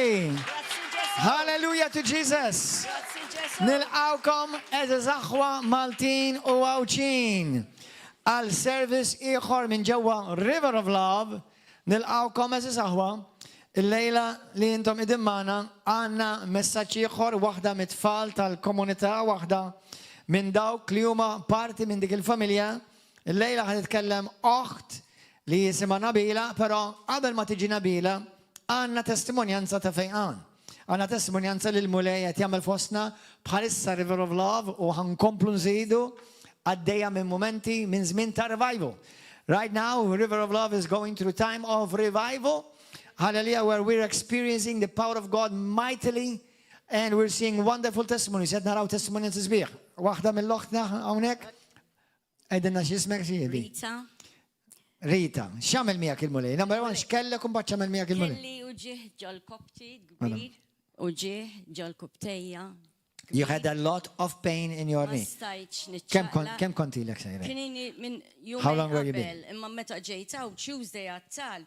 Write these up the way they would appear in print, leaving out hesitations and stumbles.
glory. Hallelujah to Jesus. Nilqawkom eżeż aħwa Maltin u Għawċin għal service ieħor minn ġewwa River of Love. Nilqawkom eżeż aħwa. Il-lejla li intom idin magħna għandna messaġġ ieħor waħda mit-tfal tal-komunità, waħda minn dawk li huma parti minn dik il-familja. Il-lejla ħad titkellem oħt li jisimha Nabila, però qabel ma tiġi Nabila għandna testimonjanza ta' fejqan. Għandna testimonjanza li l-mulej qed jagħmel fostna bħalissa River of Love u ħankomplu nżidu għaddejja minn momenti minn żmien ta' revival. Right now, River of Love is going through time of revival. Hallelujah, where we're experiencing the power of God mightily and we're seeing wonderful testimonies. Qed naraw testimonies sbieħ. Waħda mill-oħtna hawnhekk qegħdinna x'ismek xi Rita, x'għamel miegħek il-mulej? Number one, x'kellek u mbagħad x'għamel miegħek il-mulej? Kelli u ġieħ ġol-kopti kbir u ġieħ ġol-koptejja. You had a lot of pain in your knee. Kemm kontilek sejra? Kienini minn How long were you jumej been? qabel, imma meta ġejta u Tuesday għat-talb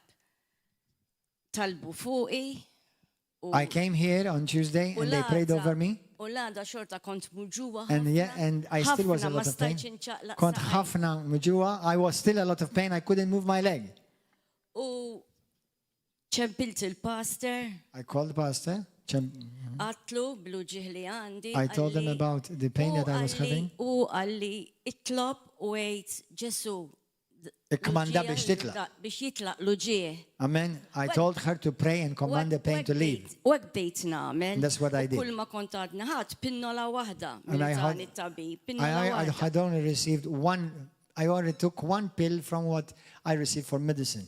talbu fuqi. I came here on Tuesday and they prayed over me. U l-għada xorta kont muġuwa. And I still was a lot of pain. Kont ħafna mġuwa. I was still a lot of pain. I couldn't move my leg. U ċempilt il-pastor. I called the pastor. Għatlu blu ġihli għandi. I told them about the pain that I was having. U għalli itlob u għejt Ġesu. Ikkomanda biex titla. Biex jitla l-ġieħ. Amen. I told her to pray and command the pain to leave. U għaddejt namel. That's what I did. Kull ma kontadna ħat pinnola wahda. And I had only received one, I only took one pill from what I received for medicine.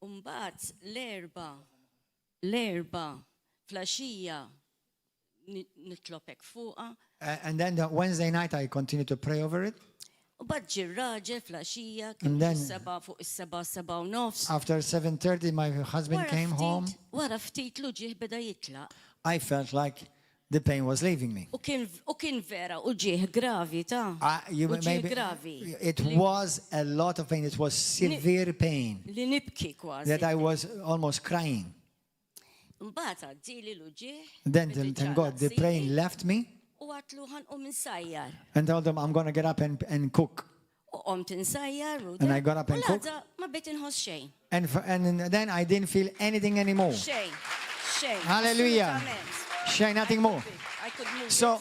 Umbat l-erba, flasġija, nitlopek fuqa. And then the Wednesday night I continued to pray over it. U badġi raġel flasġija, And then fuq is-seba u nofs. after 7:30 my husband came home. Wara ftit l-ġieħ beda jitlaq. I felt like the pain was leaving me. U kien vera, u ġieħ gravi ta' gravi. It was a lot of pain. It was severe pain Li nibki kważi. that I was almost crying. Mbagħad għaddili l-ġieħ. Then thank God the pain left me. U għatlu ħanqu minn sajjar. And told them I'm going to get up and cook. U qomt insajjar. And I got up and cooked. Ma bejt inħoss xejn. And then I didn't feel anything anymore. Xejn. Hallelujah. Xejn, nothing more. I could move. So,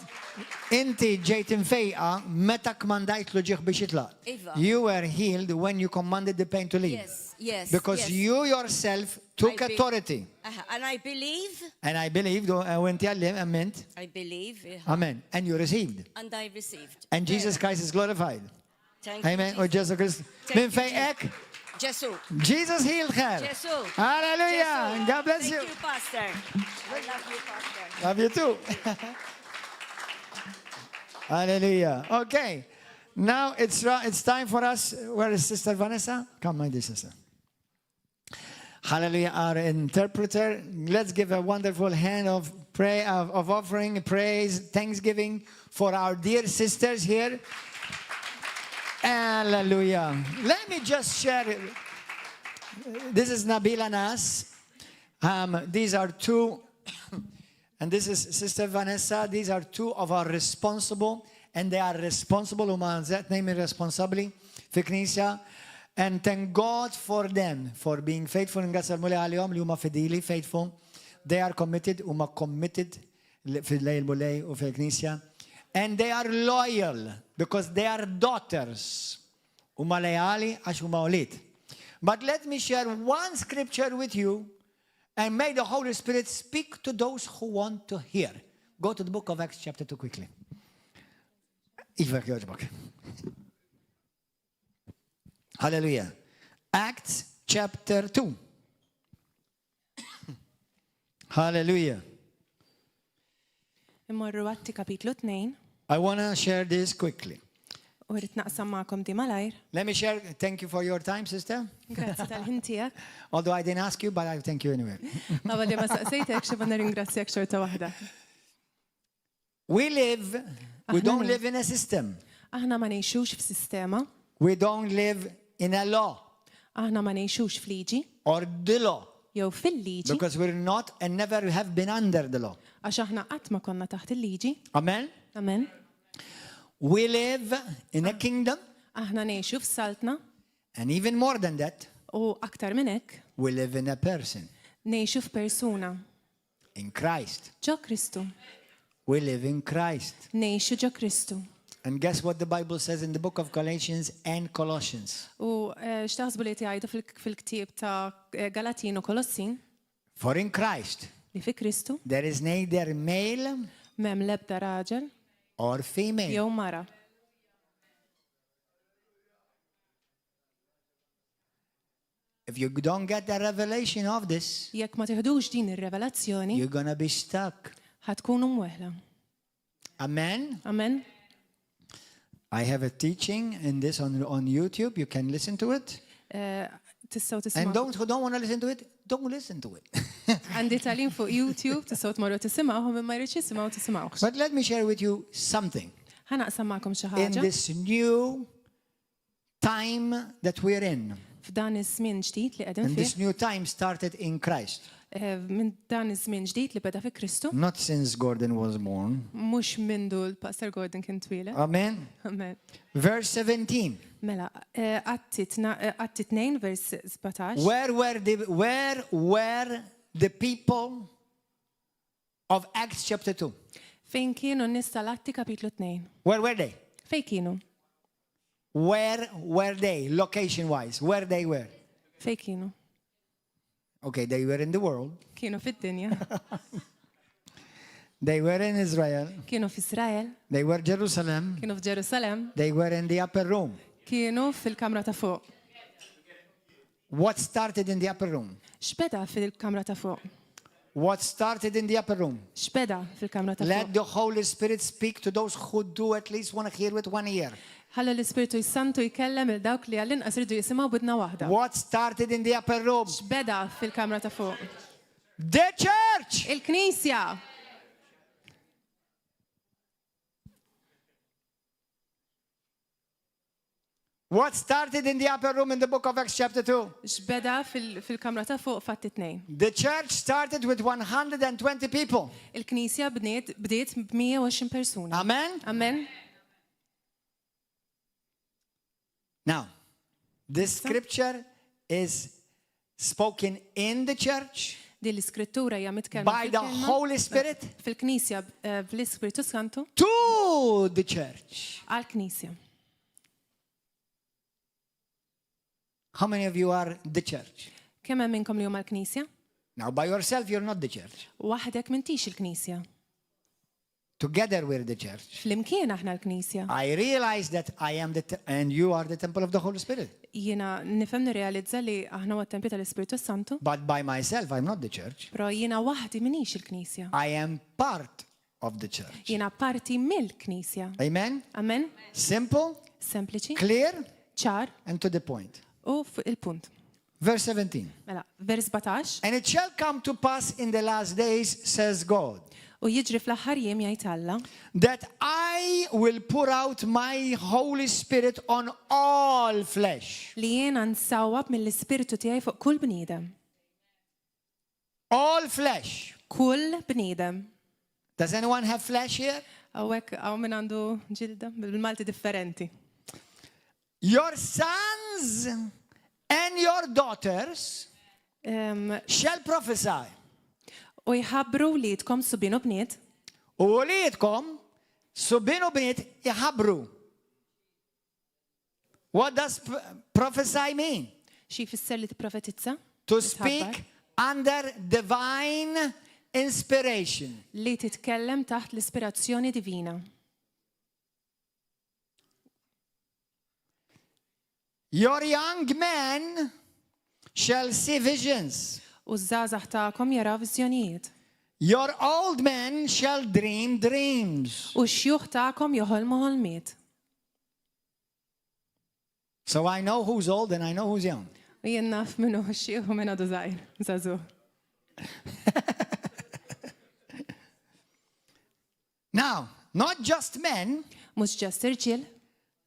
inti ġejt infejqa meta kmandajt lu ġieħ biex jitlaq. You were healed when you commanded the pain to leave. Yes. Because you yourself took authority. And I believe. And I believed, when meant. I believe. Amen. And you received. And I received. And Jesus Christ is glorified. Thank you. Amen. Or Jesus Christ. Min fejqek. Ġesu. Jesus healed her. Ġesu. Hallelujah. And God bless you. Thank you, Pastor. I love you, Pastor. Love you too. Hallelujah. Okay. Now it's time for us. Where is Sister Vanessa? Come, my dear sister. Hallelujah. Our interpreter. Let's give a wonderful hand of prayer, of offering, praise, thanksgiving for our dear sisters here. Hallelujah. Let me just share. This is Nabila Nas. These are two. And this is Sister Vanessa. These are two of our responsible, and they are responsible, that name is responsibly, fi Knisja. And thank God for them, for being faithful. Ngrazzja l-mulej għalihom li huma fidili, faithful. They are committed, huma committed fil-lejl mulej u fil-Knisja. And they are loyal, because they are daughters. Huma lejali għax huma ulied. But let me share one scripture with you. And may the Holy Spirit speak to those who want to hear. Go to the book of Acts chapter 2 quickly. Hallelujah. Acts chapter 2. Hallelujah. Immorru għatti kapitlu 2. I want to share this quickly. U rrit naqsam ma'kom di malajr. Let me share. Thank you for your time, sister. Grazzi tal-ħintijak. Although I didn't ask you, but I thank you anyway. Għabali ma saqsejtek xebanna ringrazzjak xorta wahda. We don't live in a system. Aħna ma nejxux f-sistema. We don't live in a law. Aħna ma nejxux fliġi. Or the law. jew fil-liġi Because we're not and never have been under the law. għax aħna qatt ma konna taħt il-liġi. Amen? Amen. We live in a kingdom, Aħna ngħixu f'saltna and even more than that, u aktar minn hekk we live in a person, ngħixu f'persuna. in Christ. Ġo Kristu. We live in Christ. Ngħixu ġo Kristu. And guess what the Bible says in the book of Galatians and Colossians? U x'taħsbu li jgħidu fil-ktieb ta' Galatin u Kolossin For in Christ li fi Kristu there is neither male m'hemm l-ebda raġel or female. jew mara. If you don't get the revelation of this, Jekk ma tieħdux din ir-revelazzjoni, you're going to be stuck. ħatkunu mweħla. Amen? Amen. I have a teaching in this on YouTube. You can listen to it. Tistgħu And tisma'. those who don't want to listen to it, don't listen to it. Għandi tagħlim fuq YouTube tistgħu tmorru tisimgħu u ma jridx jisimgħu tisimgħux. But let me share with you something. Ħanaqsam magħkom xi In ħaġa this new time that we're in, f'dan iż-żmien ġdid li qegħdin and this fih. new time started in Christ, Minn dan iż-żmien ġdid li beda fi Kristu, not since Gordon was born. mhux mindu l-Pastor Gordon kien twila. Amen. Amen. Verse 17. Mela, Atti 2 vers 17. Where were the people of Acts chapter 2? Fejn kienu n-nies tal-Atti kapitlu 2? Where were they? Fejn kienu? Where were they, location-wise? Where they were? Fejn kienu? Okay, they were in the world. Kienu fid-dinja. They were in Israel. Kienu f'Israel. They were Jerusalem. Kienu f'Ġerusalem. They were in the upper room. Kienu fil-kamra ta' fuq. What started in the upper room? X'beda fil-kamra ta' fuq? What started in the upper room? X'beda fil-kamra ta' Let fuq? the Holy Spirit speak to those who do at least want to hear with one ear. Ħallu l-Ispiritu Santu jkellem il dawk li għall-inqas irdu jisimgħu bidna waħda. What started in the upper room? X'beda fil-kamra ta' fuq? The church. Il-Knisja. What started in the upper room in the book of Acts chapter 2? X'beda fil-kamra ta' fuq fatti 2. The church started with 120 people. Il-Knisja bdiet b'120 persuna. Amen? Amen. Now, this scripture is spoken in the church Din l-iskrittura hija mitkellma by the Holy Spirit fil-Knisja bl-Ispiritu Santu to the church. għall-Knisja. How many of you are the church? Kemm hemm minnkom li huma l-Knisja? Now, by yourself, you're not the church. Waħdek m'intix il-Knisja. Together, we're the church. Flimkien aħna l-Knisja. I realize that I am and you are the temple of the Holy Spirit. Jiena nifhem nirrealizza li aħna huwa t-tempju tal-Ispiritu Santu, But by myself, I'm not the church. però jiena waħdi minix il-Knisja. I am part of the church. Jiena parti mill-Knisja. Amen? Amen? Simple, Sempliċi, clear, ċar and to the point. u fuq il-punt. Verse 17. Mela, vers 17. And it shall come to pass in the last days, says God, U jiġri fl-aħħar jiem jgħid Alla that I will pour out my Holy Spirit on all flesh. li jiena nsawwab mill-Ispiritu tiegħi fuq kull bniedem. All flesh. Kull bniedem. Does anyone have flesh here? Għawek għaw minn għandu ġilda bil-Malti differenti. Your sons and your daughters shall prophesy. U jħabru li jitkom subinu bniet, U lietkom subinu bniet jħabru. What does prophesy mean? xi jfisser li tipprofetizza? To Titħabbar. speak under divine inspiration. Li titkellem taħt l-ispirazzjoni divina. Your young men shall see visions. U żgħażagħ tagħkom jaraw viżjonijiet. Your old men shall dream dreams. U x-xjuħ tagħkom joħolmu ħolmiet. So I know who's old and I know who's young. U jien naf minnu x-xjuħ u minn għadu żgħir, żagħżugħ. Now, not just men, Mhux ġast irġiel,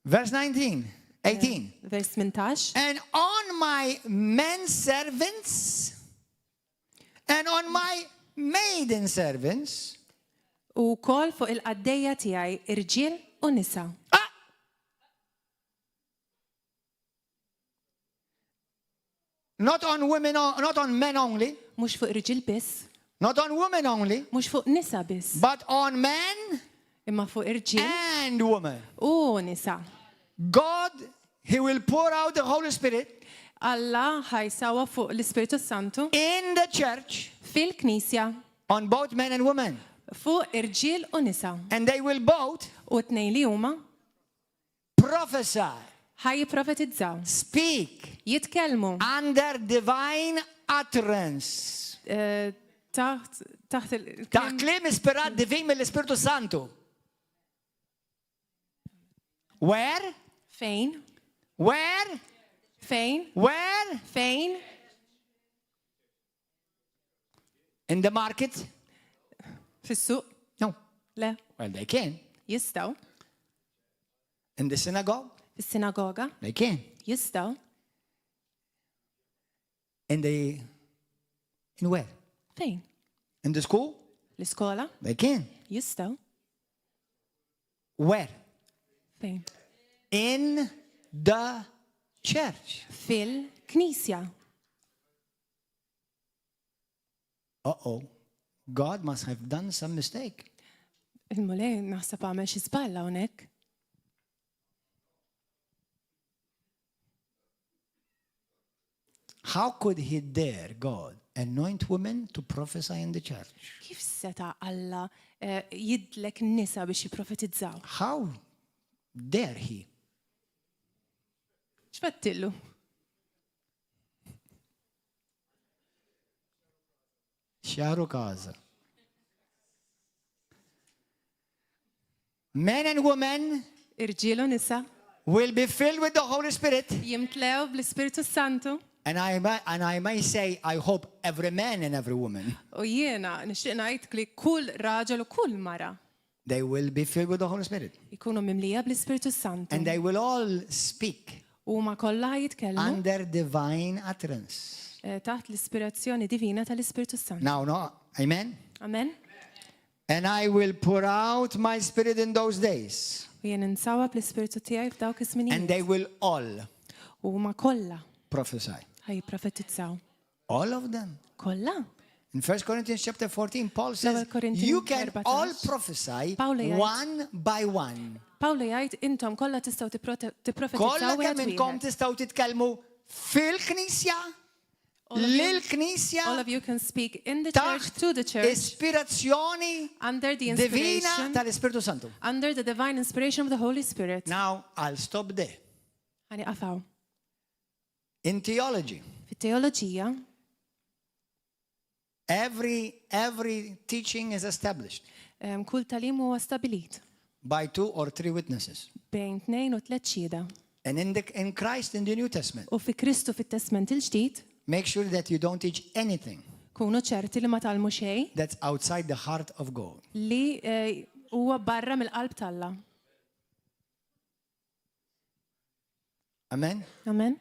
verse 19, 18. vers 18. And on my men servants maiden servants. U kol fuq il-qaddeja tiegħi irġiel u nisa. Not on women, not on men only, Mhux fuq irġiel biss, not on women only, mhux fuq nisa biss, but on men imma fuq irġiel and women. u nisa. God, He will pour out the Holy Spirit Alla ħajsawa fuq l-Ispiritu Santu in the church fil-Knisja on both men and women. fuq irġiel u nisa. And they will both U tnejn li huma prophesy, ħaj jipprofetizzaw, speak jitkellmu under divine utterance. taħt Ta' klim ispirat divin mill-Ispiritu Santu. Where? fejn, Where? fejn, Where? fejn, In the market? fis-suq, No. le, Well, they can. jistgħu, In the synagogue? fis-sinagoga, They can. jistgħu, In where? fejn, In the school? l-iskola, They can. jistgħu, Where? fejn, In the church. fil-Knisja. Uh-oh. God must have done some mistake. Il-mulej naħseb għamel xi żball hawnhekk. How could he dare, God, anoint women to prophesy in the church? Kif seta' Alla jidlek nisa biex jipprofetizzaw? How dare he? X'fattillu? Xaru kaza. Men and women Irġiel u nisa will be filled with the Holy Spirit. jimtlew bl-Ispiritu Santu And I may say, I hope every man and every woman, u jiena nixtieq ngħid li kull raġel u kull mara they will be filled with the Holy Spirit. jkunu mimlija bl-Ispiritu Santu. And they will all speak U ma kollha jitkellmu under divine utterance. taħt l-ispirazzjoni divina tal-Ispiritu Santu. Now, no, amen? Amen? And I will pour out my spirit in those days. U jien insawa bl-Ispiritu tiegħi f'dawk And iż-żminijiet. they will all U ma kollha prophesy. ħaj jipprofetizzaw. All of them. Kollha. In 1 Corinthians chapter 14, Paul says, L-ewwel Korinti you can 14. all prophesy Pawlu jgħid- one by one. Pawlu jgħid intom kollha tistgħu Kolla tipprofetizzaw kemm wieħed inkom wieħed. tistgħu titkellmu fil-Knisja, All of you- lil-Knisja, All of you can speak in the church, to the taħt church, ispirazzjoni under the divina inspiration, tal-Ispiritu Santu. under the divine inspiration of the Holy Spirit. Now, I'll stop there. Għani qafaw. In theology, Fit-teoloġija, every teaching is established kull talim huwa stabilit by 2 or 3 witnesses. bejn 2 u 3 xhieda. And in Christ, in the New Testament, U fi Kristu fit-Testament il-ġdid, make sure that you don't teach anything kunu ċerti li ma talmu xejn that's outside the heart of God. li huwa barra mill-qalb talla. Amen? Amen?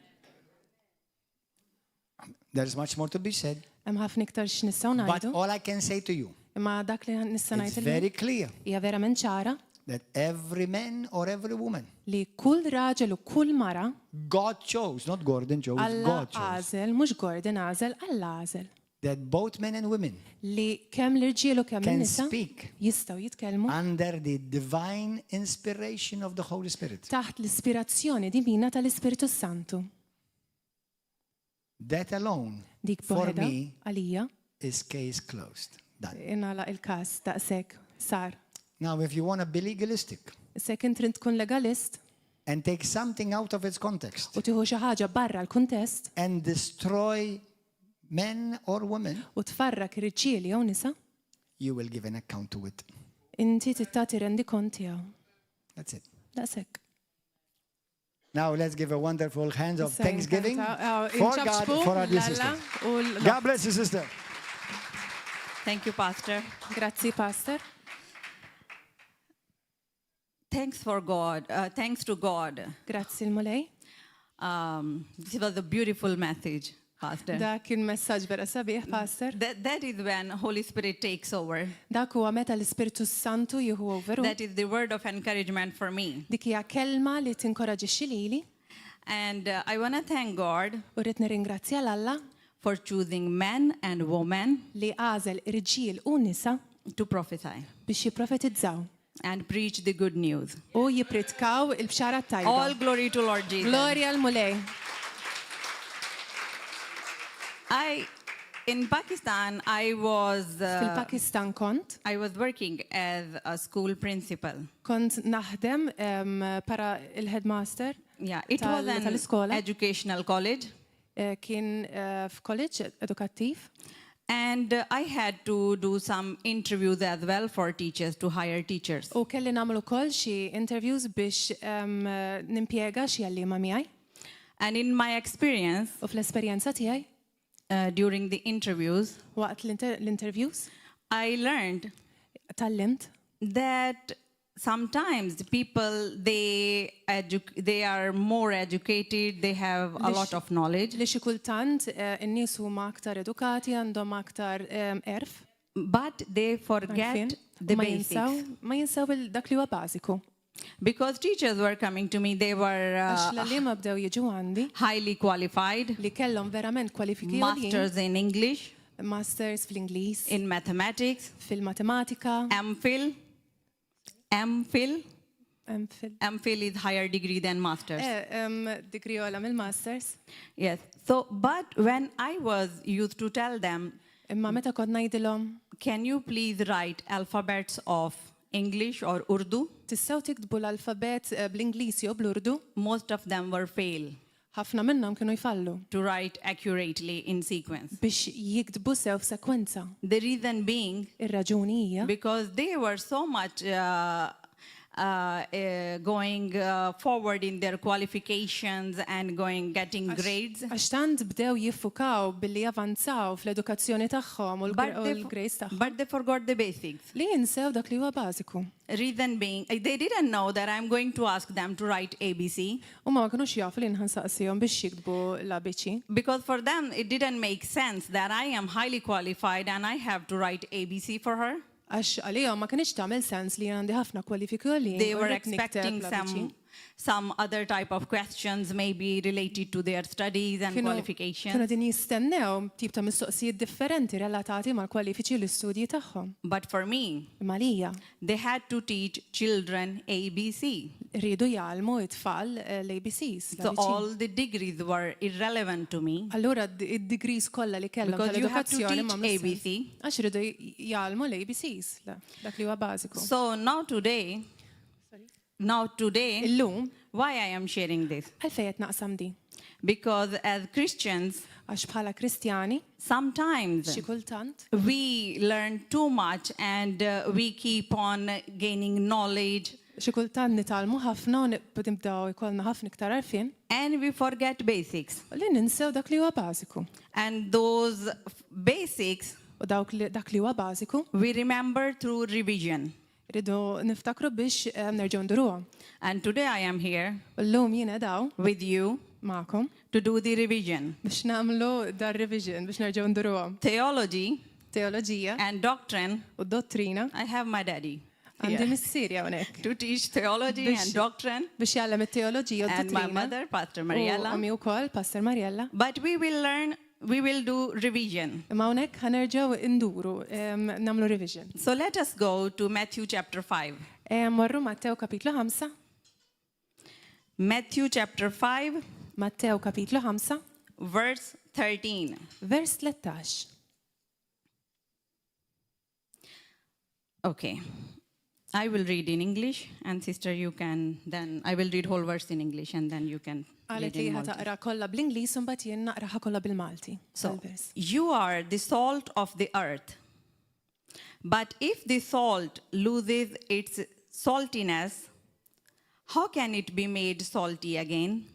There's much more to be said. Hemm ħafna iktar x'nistgħu But ngħidu, all I can say to you, imma dak li nista' it's ngħid very clear hija verament ċara that every man or every woman, li kull raġel u kull mara God chose, not Gordon chose, Alla God chose, għażel, mhux Gordon għażel, Alla għażel. that both men and women Li kemm l-irġiel u kemm can in-nisa speak jistgħu jitkellmu under the divine inspiration of the Holy Spirit. taħt l-ispirazzjoni divina tal-Ispiritu Santu. That alone, Dik for boħeda me, għalija is case closed. Done. inala il-każ daqshekk sar. Now, if you want to be legalistic Sekk int trid tkun legalist and take something out of its context u tieħu xi ħaġa barra l-kuntest and destroy men or women, u tfarrak ir-riġieli jew nisa, you will give an account to it. inti tittati rendi kont tiegħu. That's it. Daqshekk. Now, let's give a wonderful hand of Issa thanksgiving jinkarta- for God, inċabxbu for our dear l-Alla sister. u l- God bless you, sister. Thank you, Pastor. Grazzi, Pastor. Thanks for God. Thanks to God. Grazzi l-mulej. This was a beautiful message. Pastor. Da kien messaġġ vera sabiħ, Pastor. That is when Holy Spirit takes over. Dak huwa meta l-Ispiritu Santu jieħu overu. That is the word of encouragement for me. Dik hija kelma li tinkoraġixxi lili And I want to thank God u rrid nirringrazzja l-Alla for choosing men and women li għażel irġiel u nisa to prophesy biex jipprofetizzaw and preach the good news. u jipritkaw il-bxara tajba. All glory to Lord Jesus. Gloria l-mulej. In Pakistan, I was Fil-Pakistan kont working as a school principal. naħdem para il-headmaster. Yeah, it was an tal-iskola. educational college. Kien f'kolleġġ edukattiv. And I had to do some interviews as well for teachers, to hire teachers. U kelli nagħmlu wkoll xi interviews biex nimpjega xi għalliema miegħi. And in my experience, U fl-esperjenza tiegħi during the interviews, waqt l-interviews I learned tallimt that sometimes the people, they are more educated, they have a lot of knowledge, li xi kultant in-nies huma aktar edukati għandhom aktar erf. but they forget Għarfien, the ma basics. jinsaw dak li huwa bażiku. Because teachers were coming to me, they were Għax l-għalliema bdew jiġu għandi highly qualified, li kellhom verament kwalifiki għoljin, masters in English, masters fl-Ingliż, in mathematics, fil-matematika, MPhil. fil MPhil is higher degree than masters. degree ola mill-masters. Yes. So, but when I was used to tell them, Imma meta kont ngħidilhom can you please write alphabets of English or Urdu? tistgħu tiktbu l-alfabet bl-Ingliż jew bl-Urdu, Most of them were fail ħafna minnhom kienu jfallu to write accurately in sequence. biex jiktbu sew f'sekwenza. The reason being Ir-raġuni hija because they were so much going forward in their qualifications and getting grades. għax tant bdew jiffukaw billi javanzaw fl-edukazzjoni tagħhom u l-grades tagħhom. But they forgot the basics. Li jinsew dak li huwa bażiku. Reason being, they didn't know that I'm going to ask them to write ABC. Huma ma kinux jafu li nħansaqsihom biex jiktbu l-ABC. Because for them, it didn't make sense that I am highly qualified and I have to write ABC for her. Għax għalihom ma kienx tagħmel sens li għandi ħafna kwalifiki li They were expecting some other type of questions, maybe related to their studies and Kienu qualifications. din jistennew tip ta' mistoqsijiet differenti relatati mal-kwalifiċi l-istudji tagħhom. But for me, Imma lija they had to teach children ABC. rridu jgħalmu it-tfal l-ABCs. So all the degrees were irrelevant to me. Allura id-degrees kollha li kellhom Because you have to tal-edukazzjoni ma teach ABC. Għax rridu jgħalmu l-ABCs, dak li huwa bażiku. So now today, Illum, why I am sharing this? għalfejn qed naqsam di. Because as Christians, Għax bħala Kristjani, sometimes xi kultant, we learn too much and we keep on gaining knowledge xi kultant nitalmu ħafna u nibdew ikollna ħafna iktar għarfien, and we forget basics. u li ninsew dak li huwa bażiku. And those basics U dak li huwa bażiku, we remember through revision. rridu niftakru biex nerġgħu nduruha. And today I am here U llum jiena daw with you magħkom to do the revision. biex nagħmlu dar revision biex nerġgħu nduruha. Theology Teoloġija and doctrine, u dottrina I have my daddy għandi here missirja hawnhekk. to teach theology Biex- and doctrine, Biex jgħallem it-teoloġija u and my d-dottrina. mother, Pastor U Mariella. għami wkoll, Pastor Mariella. But we will do revision. Imma hawnhekk ħanerġgħu induru nagħmlu revision. So let us go to Matthew chapter 5. Morru Mattew kapitlu 5. Matthew chapter 5, Mattew kapitlu 5, verse 13. vers 13. Okay. I will read in English, and sister, you can then, I will read whole verse in English, and then you can Għalet read li in Maltese. ħataqra kollha bl-Ingliż u mbagħad jien naqraħa kollha bil-Malti. So, Tal-vers. you are the salt of the earth. But if the salt loses its saltiness, how can it be made salty again?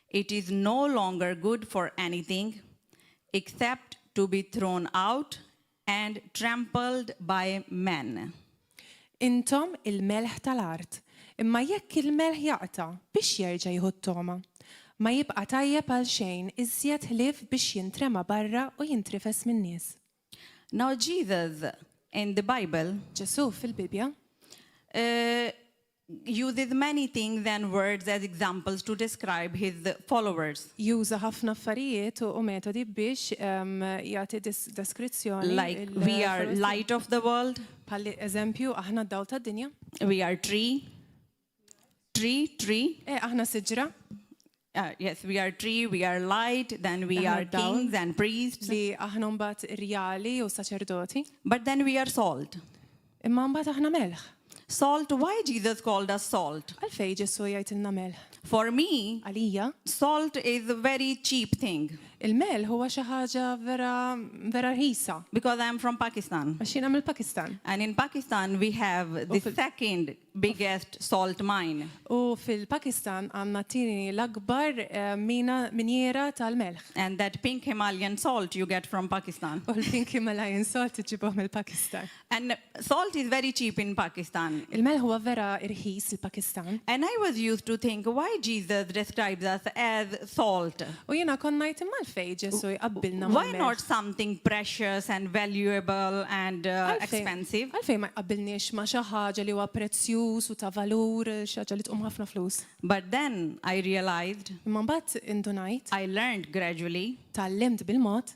It is no longer good for anything except to be thrown out and trampled by men. Intom il-melħ tal-art, imma jekk il-melħ jaqta biex jerġa' jieħu t-toma. ma jibqa' tajjeb għal xejn iżjed ħlief biex jintrema barra u jintrifes min-nies. Now, Jesus in the Bible Ġesu fil-Bibja uses many things and words as examples to describe his followers. juża ħafna affarijiet u metodi biex jagħti deskrizzjoni. Like, we are light of the world, Bħal eżempju, aħna d-dawl tad-dinja. we are tree. Aħna siġra Yes, we are tree, we are light, then we Aħna are dawl. kings and priests, li aħna mbagħad rjali u saċerdoti. but then we are salt. Imma mbagħad aħna melħ. Salt, why Jesus called us salt? Għalfejn Ġesu jgħidilna melħ. For me, Għalija, salt is a very cheap thing il-melħ huwa xi ħaġa vera rħisa. because I'm from Pakistan. Għax jiena mill-Pakistan. And in Pakistan, we have the second biggest salt mine. U fil-Pakistan għandna tieni l-akbar minjera tal-melħ. And that pink Himalayan salt you get from Pakistan. U l-Pink Himalayan salt iġibuh mill-Pakistan. And salt is very cheap in Pakistan. Il-melħ huwa vera irħis il-Pakistan. And I was used to think, why Jesus describes us as salt? U jiena kon ngħid imma l-fejn Ġesu jqabbilna Why mal-melħ. not something precious and valuable and expensive? Għalfejn ma jqabbilniex ma xi ħaġa li huwa prezzjuż u ta' valur, xi ħaġa li tqum ħafna flus. But then I realized, Imma mbagħad indunajt, I learned gradually tallimt bil-mod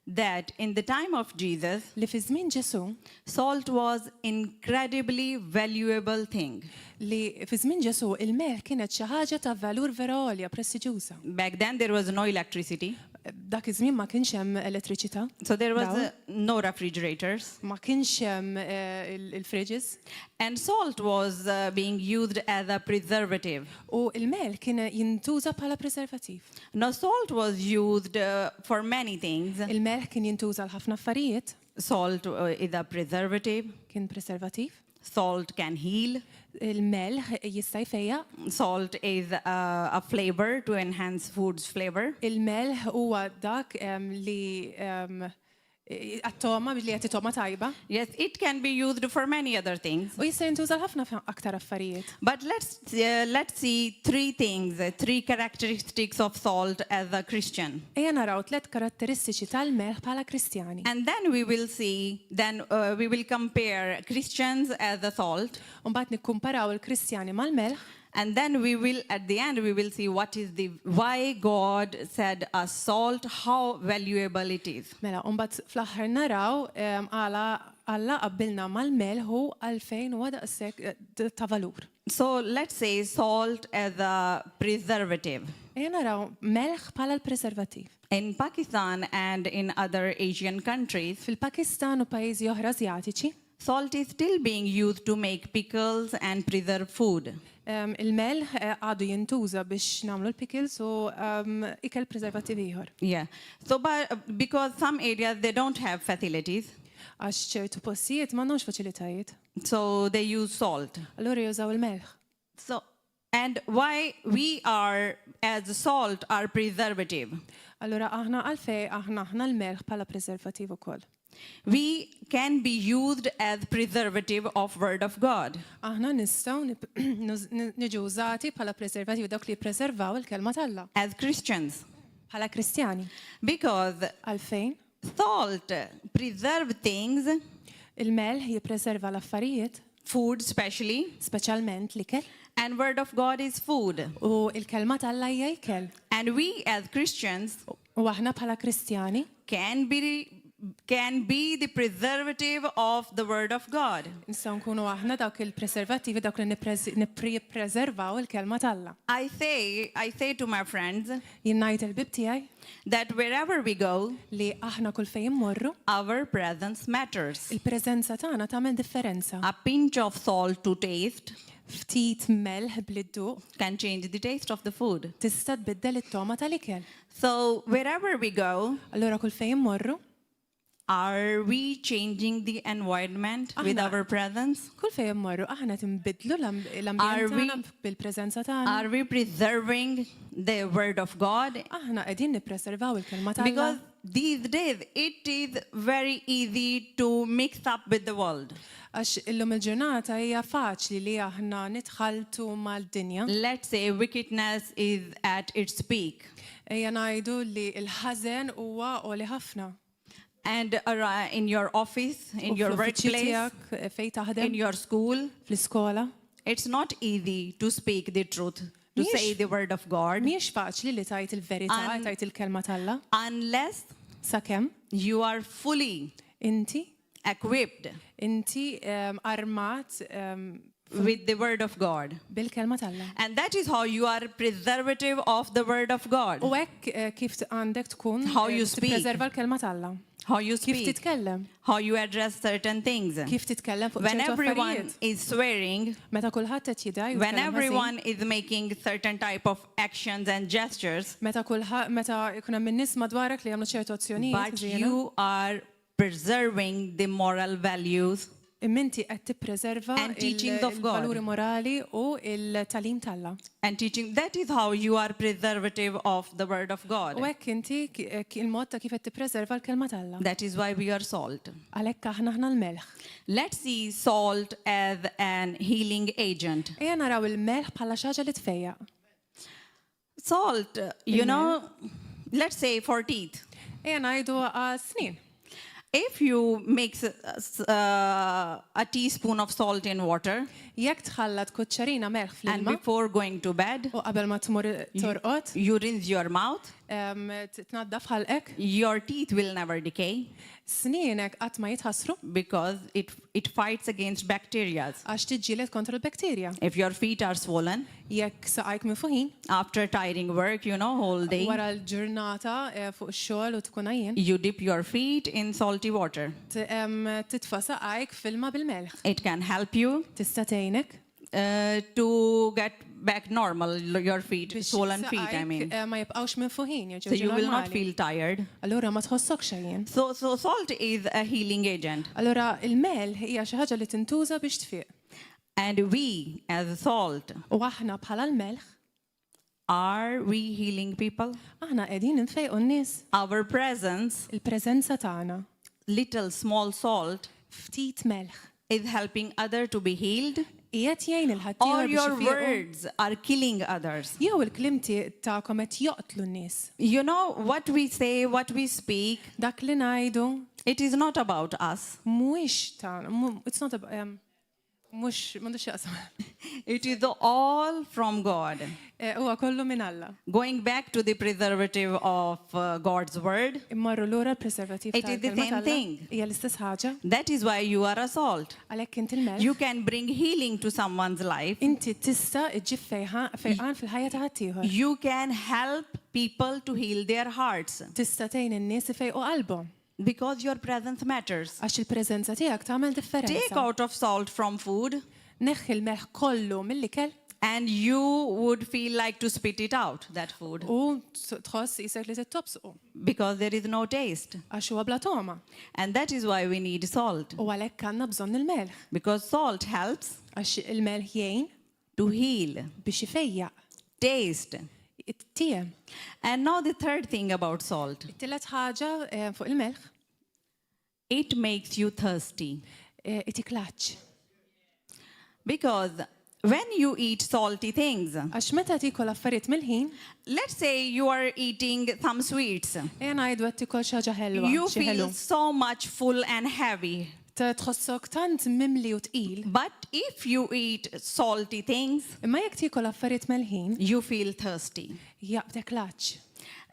that in the time of Jesus, li fi żmien Ġesu salt was incredibly valuable thing. li fi żmien Ġesu il-melħ kienet xi ħaġa ta' valur vera għolja, prestiġjuża. Back then there was no electricity, Dak iż-żmien ma kienx hemm elettriċità, so there was Dawn. no refrigerators. ma kienx hemm il-fridges And salt was being used as a preservative. u il-melħ kien jintuża bħala preservattiv. Now salt was used for many things. Il-melħ kien jintuża l ħafna affarijiet, Salt is a preservative. kien preservattiv. Salt can heal. Il-melħ jista' jfejja, Salt is a flavor to enhance food's flavor. il-melħ huwa dak li għat-toma li qed toma tajba Yes, it can be used for many other things. u jista' jintuża l ħafna aktar affarijiet. But let's see three things, three characteristics of salt as a Christian. Ejja naraw tliet karatteristiċi tal-melħ bħala Kristjani. And then we will see, we will compare Christians as a salt. U mbagħad nikkumparaw il-Kristjani mal-melħ And then we will, at the end, we will see why God said a salt, how valuable it is. mela u mbagħad fl-aħħar naraw Alla qabbilna mal-melħ u għalfejn huwa daqshekk ta' valur. So let's say salt as a preservative. Ejja naraw melħ bħala l-preservattiv. In Pakistan and in other Asian countries, Fil-Pakistan u pajjiżi oħra Asjatiċi, salt is still being used to make pickles and preserve food. il-melħ għadu jintuża biex nagħmlu l-pickles u ikel preservattiv ieħor. Yeah. So, because some areas they don't have facilities, Għax ċertu postijiet m'għandhomx faċilitajiet. so they use salt. Allura jużaw il-melħ. So, and why we are as salt are preservative? Allura aħna għalfej aħna l-melħ bħala preservattiv ukoll. We can be used as preservative of word of God. Aħna nistgħu niġu użati bħala preservattiv dawk li jippreservaw il-kelma tal-Alla. As Christians, Bħala Kristjani. because Għalfejn salt preserve things, il-melħ jippreserva l-affarijiet, food especially, speċjalment l-ikel, and word of God is food. u il-kelma tal-Alla hija ikel. And we as Christians U aħna bħala Kristjani can be the preservative of the word of God. nistgħu nkunu aħna dawk il-preservattivi dawk li nippreservaw il-kelma tal-Alla. I say to my friends Jien ngħid il-bib tiegħi that wherever we go, li aħna kull fejn immorru, our presence matters. il-preżenza tagħna tagħmel differenza. A pinch of salt to taste Ftit melħ bliddu can change the taste of the food. tista' tbiddel it-toma tal-ikel. So wherever we go, Allura kull fejn immorru, are we changing the environment with Aħna- our presence? kull fejn immorru aħna tinbidlu Are l-ambjent we- tagħna bil-preżenza tagħna. Are we preserving the word of God? Aħna qegħdin nippreservaw il-kelma tal-Alla. Because these days it is very easy to mix up with the world. Għax illum il-ġurnata hija faċli li aħna nitħaltu mal-dinja. Let's say wickedness is at its peak. Ejja ngħidu li l-ħażen huwa għoli ħafna. And in your office, in your Fl-uffiċċju workplace, tiegħek fejn in taħdem, your school, fl-iskola. it's not easy to speak the truth, to Mhijiex- say the word of God, Mhijiex faċli li tajt il-verità, Un- tajt il-kelma talla. unless Sakemm you are fully inti equipped armat with the word of God. bil-kelma talla. And that is how you are preservative of the word of God. U hekk kif għandek tkun How you speak. tippreserva l-kelma talla. How you Kif speak, titkellem, how you address certain things. kif titkellem fuq When ċertu everyone affarijiet. is swearing, Meta kulħadd qed jidaj u when jitkellem ħażin, everyone is making certain type of actions and gestures, meta ikun hemm min-nies madwarek li jagħmlu ċertu azzjonijiet, but żiena, you are preserving the moral values imminti qed tippreserva And teaching of God. il-valuri morali u il-talim talla. and teaching, that is how you are preservative of the word of U God. hekk inti il-mod ta' kif qed tippreserva l-kelma talla. That is why we are salt. Għalhekk aħna l-melħ. Let's see salt as an healing agent. Ejja naraw il-melħ bħala xi ħaġa li tfejjaq. Salt, you know, let's say for teeth. Ejja ngħidu għal snin. If you mix a teaspoon of salt in water Jekk tħallat kuċċarina melħ and fl-ilma before going to bed, u qabel ma tmur torqod, you rinse your mouth, tnaddaf ħalqek, your teeth will never decay snienek qatt ma jitħassru because it fights against bacteria. għax tiġġieled kontra l-bakterja. If your feet are swollen Jekk saqajk minn fuħin, after tiring work, you know, whole day, wara l-ġurnata fuq ix-xogħol u tkun għajjin, you dip your feet in salty water. titfa' saqajk filma bil-melħ. It can help you Tista' tgħinek to get back normal, your feet, biex swollen feet, I saqajk, mean. ma jibqgħux minn fuħin, So you will not normali. feel tired. Allura ma tħossokx għajjin. So salt is a healing agent. Allura il-melħ hija xi ħaġa li tintuża biex tfiq. And we, as salt, U aħna bħala l-melħ, are we healing people? aħna qegħdin nfejqu n-nies. Our presence, Il-preżenza tagħna, little small salt, ftit melħ, is helping other to be healed, qiegħed jgħin or il-ħaddieħor your biex ifiqu. words are killing others. Jew il-klim tagħkom qed joqtlu n-nies. You know, what we say, what we speak, Dak li ngħidu it is not about us. mhuwiex tagħna, it's not mhux m'għandux jaqsam. It is all from God. Huwa kollu minn Alla. Going back to the preservative of God's word, Immorru lura l-preservativ It is the tal-kelma same tal-Alla. thing. Hija l-istess ħaġa. that is why you are a salt. Għalhekk inti l-melħ. You can bring healing to someone's life. Inti tista' iġġib fejqan fil-ħajja ta' ħaddieħor. You can help people to heal their hearts Tista' tgħin in-nies ifejqu qalbhom because your presence matters. għax il-preżenza tiegħek tagħmel Take differenza. out of salt from food Neħħi l-melħ kollu mill-ikel and you would feel like to spit it out, that food, u tħoss isek li tittobsqu because there is no taste. għax huwa bla toma. And that is why we need salt, U għalhekk għandna bżonn il-melħ because salt helps għax il-melħ jgħin to heal, biex ifejjaq taste. it-tiem. And now the third thing about salt, It-tielet ħaġa fuq il-melħ it makes you thirsty. itiklaċ. Because when you eat salty things, Għax meta tikol affarijiet mill-ħin, let's say you are eating some sweets, ngħidu qed tikol xi ħaġa ħelwa, you xi ħelu. feel so much full and heavy. Tħossok tant mimli u tqil, But if you eat salty things, imma jekk tikol affarijiet mill-ħin, you feel thirsty. teklaċ.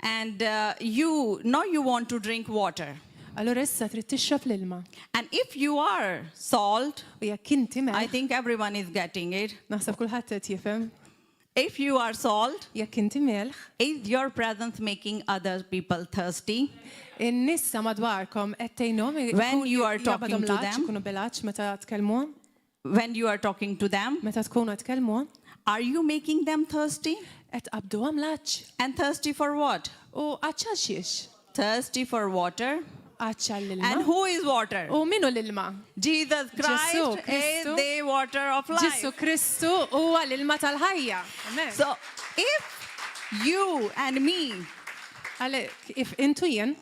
And you know you want to drink water. Allura issa trid tixrob l-ilma. And if you are salt, U jekk inti I melħ, think everyone is getting it. naħseb kulħadd qed jifhem, If you are salt, jekk inti melħ, is your presence making other people thirsty? in-nissa madwarkom qed tgħinhom When you are talking jabadhom to laċ, them? ikunu bilaċ meta tkellmuhom, When you are talking to them, meta tkunu tkellmuhom, are you making them thirsty? qed qabduhom laċ. And thirsty for what? U għaċċa xiex? Thirsty for water. Għaċċa And l-ilma. who is water? U minu l-ilma? Jesus Christ Ġesu is Kristu. the water of Ġisu life. Kristu huwa l-ilma tal-ħajja. Amen. So if you and me Għalek, if intu jien,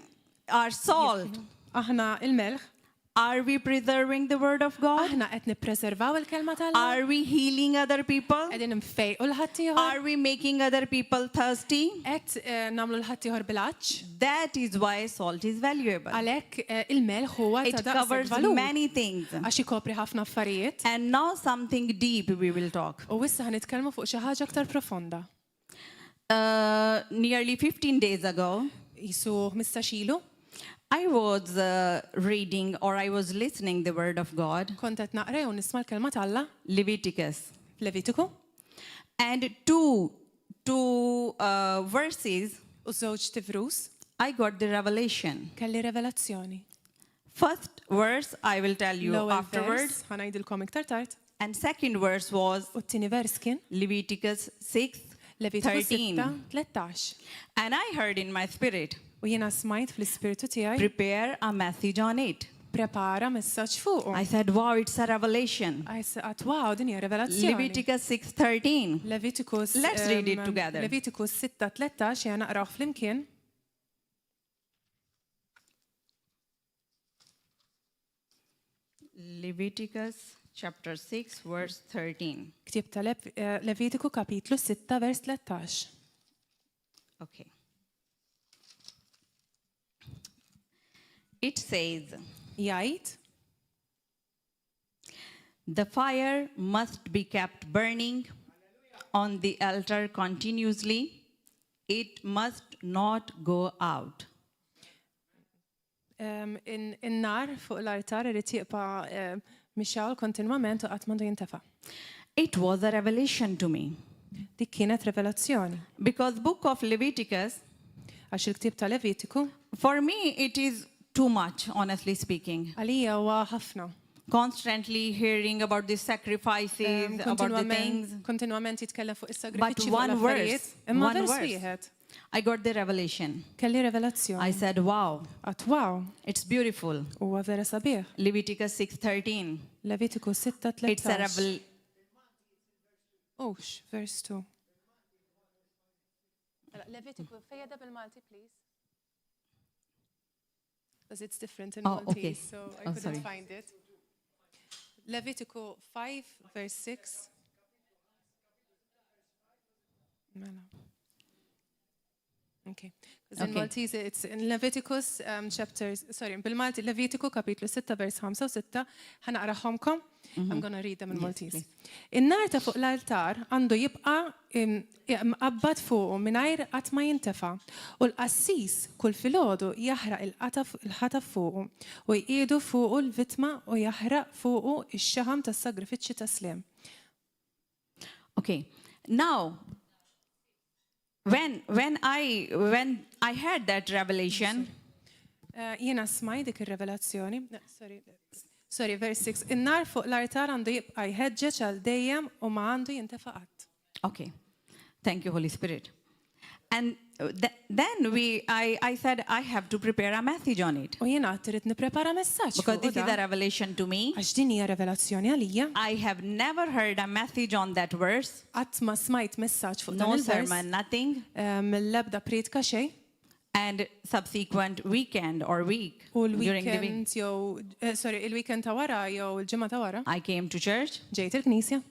are salt. Aħna il-melħ, Are we preserving the word of God? aħna qed nippreservaw il-kelma tal-Alla, Are we healing other people? qegħdin nfejqu l-ħaddieħor, Are we making other people thirsty? qed nagħmlu l-ħaddieħor bil-għaġġ. That is why salt is valuable. Għalhekk il-melħ huwa It ta' daqs covers valur many things. għax ikopri ħafna affarijiet. And now something deep we will talk. U issa ħanitkellmu fuq xi ħaġa aktar profonda. Nearly 15 days ago, Jisu 15 ilu, I was reading or I was listening the word of God, kont qed naqra u nisma' l-kelma tal-Alla Leviticus. f'Levitiku And two verses, u żewġ tivrus I got the revelation. kelli revelazzjoni. First verse I will tell you L-ewwel afterwards. vers ħanajdilkom iktar tard And second verse was u t-tieni vers kien Leviticus 6, Levitiku 13. 6:13. And I heard in my spirit, U jiena smajt fl-ispirtu tiegħi prepare a message on it. prepara messaġġ fuqu. I said, wow, it's a revelation. Għat wow, din hija revelazzjoni. Leviticus 6:13. Levitikus Let's read it together. Levitikus 6:13 jena naqraw flimkien. Leviticus chapter 6, verse 13. Ktib ta' Levitiku kapitlu 6 vers 13. Okay. It says, Jgħid, the fire must be kept burning on the altar continuously. It must not go out. in-nar fuq l-artar irid jibqa' mixawl kontinwament u qatt m'għandu jintefa'. It was a revelation to me Dik kienet revelazzjoni. because book of Leviticus, Għax il-ktib ta' Levitiku for me, it is too much, honestly speaking. għalija huwa ħafna. Constantly hearing about the sacrifices, about the things. Kontinwament jitkellem fuq But is-sagrifiċċji fuq one l-affarijiet. verse, Imma one vers verse. wieħed I got the revelation. kelli I revelazzjoni. said, wow, Qatt wow, it's beautiful. huwa vera sabiħ. Leviticus 6:13. Levitiku It's a 6:13. revel. Ux, vers 2. Levitiku, fejjeda bil-Malti, please. Because it's different in Oh, Maltese, okay. so I Oh, couldn't sorry. find it. Levitiku 5, verse 6. Mela. Okay. Because in Okay. Maltese, it's in Leviticus bil-Malti, Levitiku kapitlu 6, vers 5 u 6, ħanaqraħomkom. I'm gonna read them in Maltese. In-nar ta' fuq l-altar għandu jibqa' mqabbad fuqu mingħajr qatt ma jintefa' u l-qassis kull filgħodu jaħraq il-ħataf fuqu u jqiedu fuqu l-vittma u jaħraq fuqu ix-xaħam tas-sagrifiċċji tasliem. Okay. Now, when I had that revelation, Jiena smaj dik ir-revelazzjoni. Sorry, verse 6. In-nar fuq l-altar għandu jibqa' jħeġġeġ għal dejjem u ma għandu jintefa' qatt. okay, thank you, Holy Spirit. And then I said, I have to prepare a message on it. U jiena trid nipprepara messaġġ Because fuq this is a dan. revelation to me. Għax din hija revelazzjoni għalija. I have never heard a message on that verse. Qatt ma smajt messaġġ fuq No dan il-vers. sermon, nothing. Mill-ebda pritka xejn. And subsequent weekend or week U during the week, l-weekend jew il-weekend ta' wara jew il-ġimgħa ta' wara I came to church ġejt il-Knisja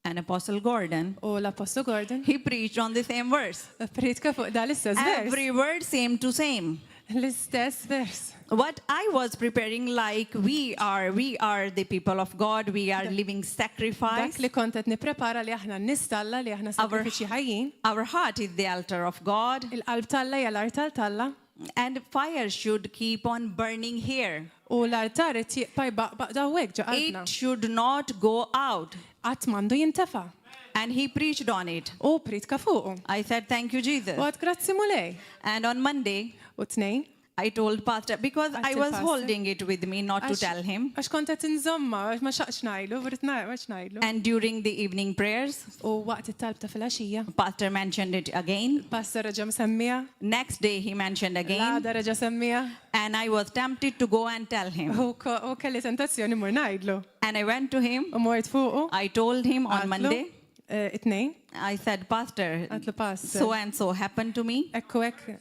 and Apostle Gordon, u l-Apostol Gordon he preached on the same verse. pritka fuq dan l-istess vers. Every word same to same. L-istess vers. What I was preparing, like we are the people of God, we are living sacrifice. Dak li kont qed nipprepara li aħna nistalla li aħna sakrifiċi ħajjin. Our heart is the altar of God, Il-qalb talla hija l-artar talla and fire should keep on burning here. u l-artar qed jibqa' jbaqbaq dawhekk ġo qalbna. It should not go out. Qatt m'għandu jintefa'. And he preached on it. U pritka fuqu. I said, thank you, Jesus. U għad grazzi mulej. And on Monday, U tnejn. I told Pastor, because I Għat was il-pastor. holding it with me not to tell him. Għax kont qed inżomma, ma xaqx ngħidlu, brid ngħidlu. And during the evening prayers, U waqt it-talb ta' filgħaxija. Pastor mentioned it again. Pastor reġa' msemmija, Next day, he mentioned again. l-għada reġa' semmija. And I was tempted to go and tell him. U kelli tentazzjoni mur ngħidlu. And I went to him. U mort fuqu. I told him on Għatlu, Monday, It-tnejn. I said, Pastor, Għatlu pastor. so and so happened to me. Ekku hekk.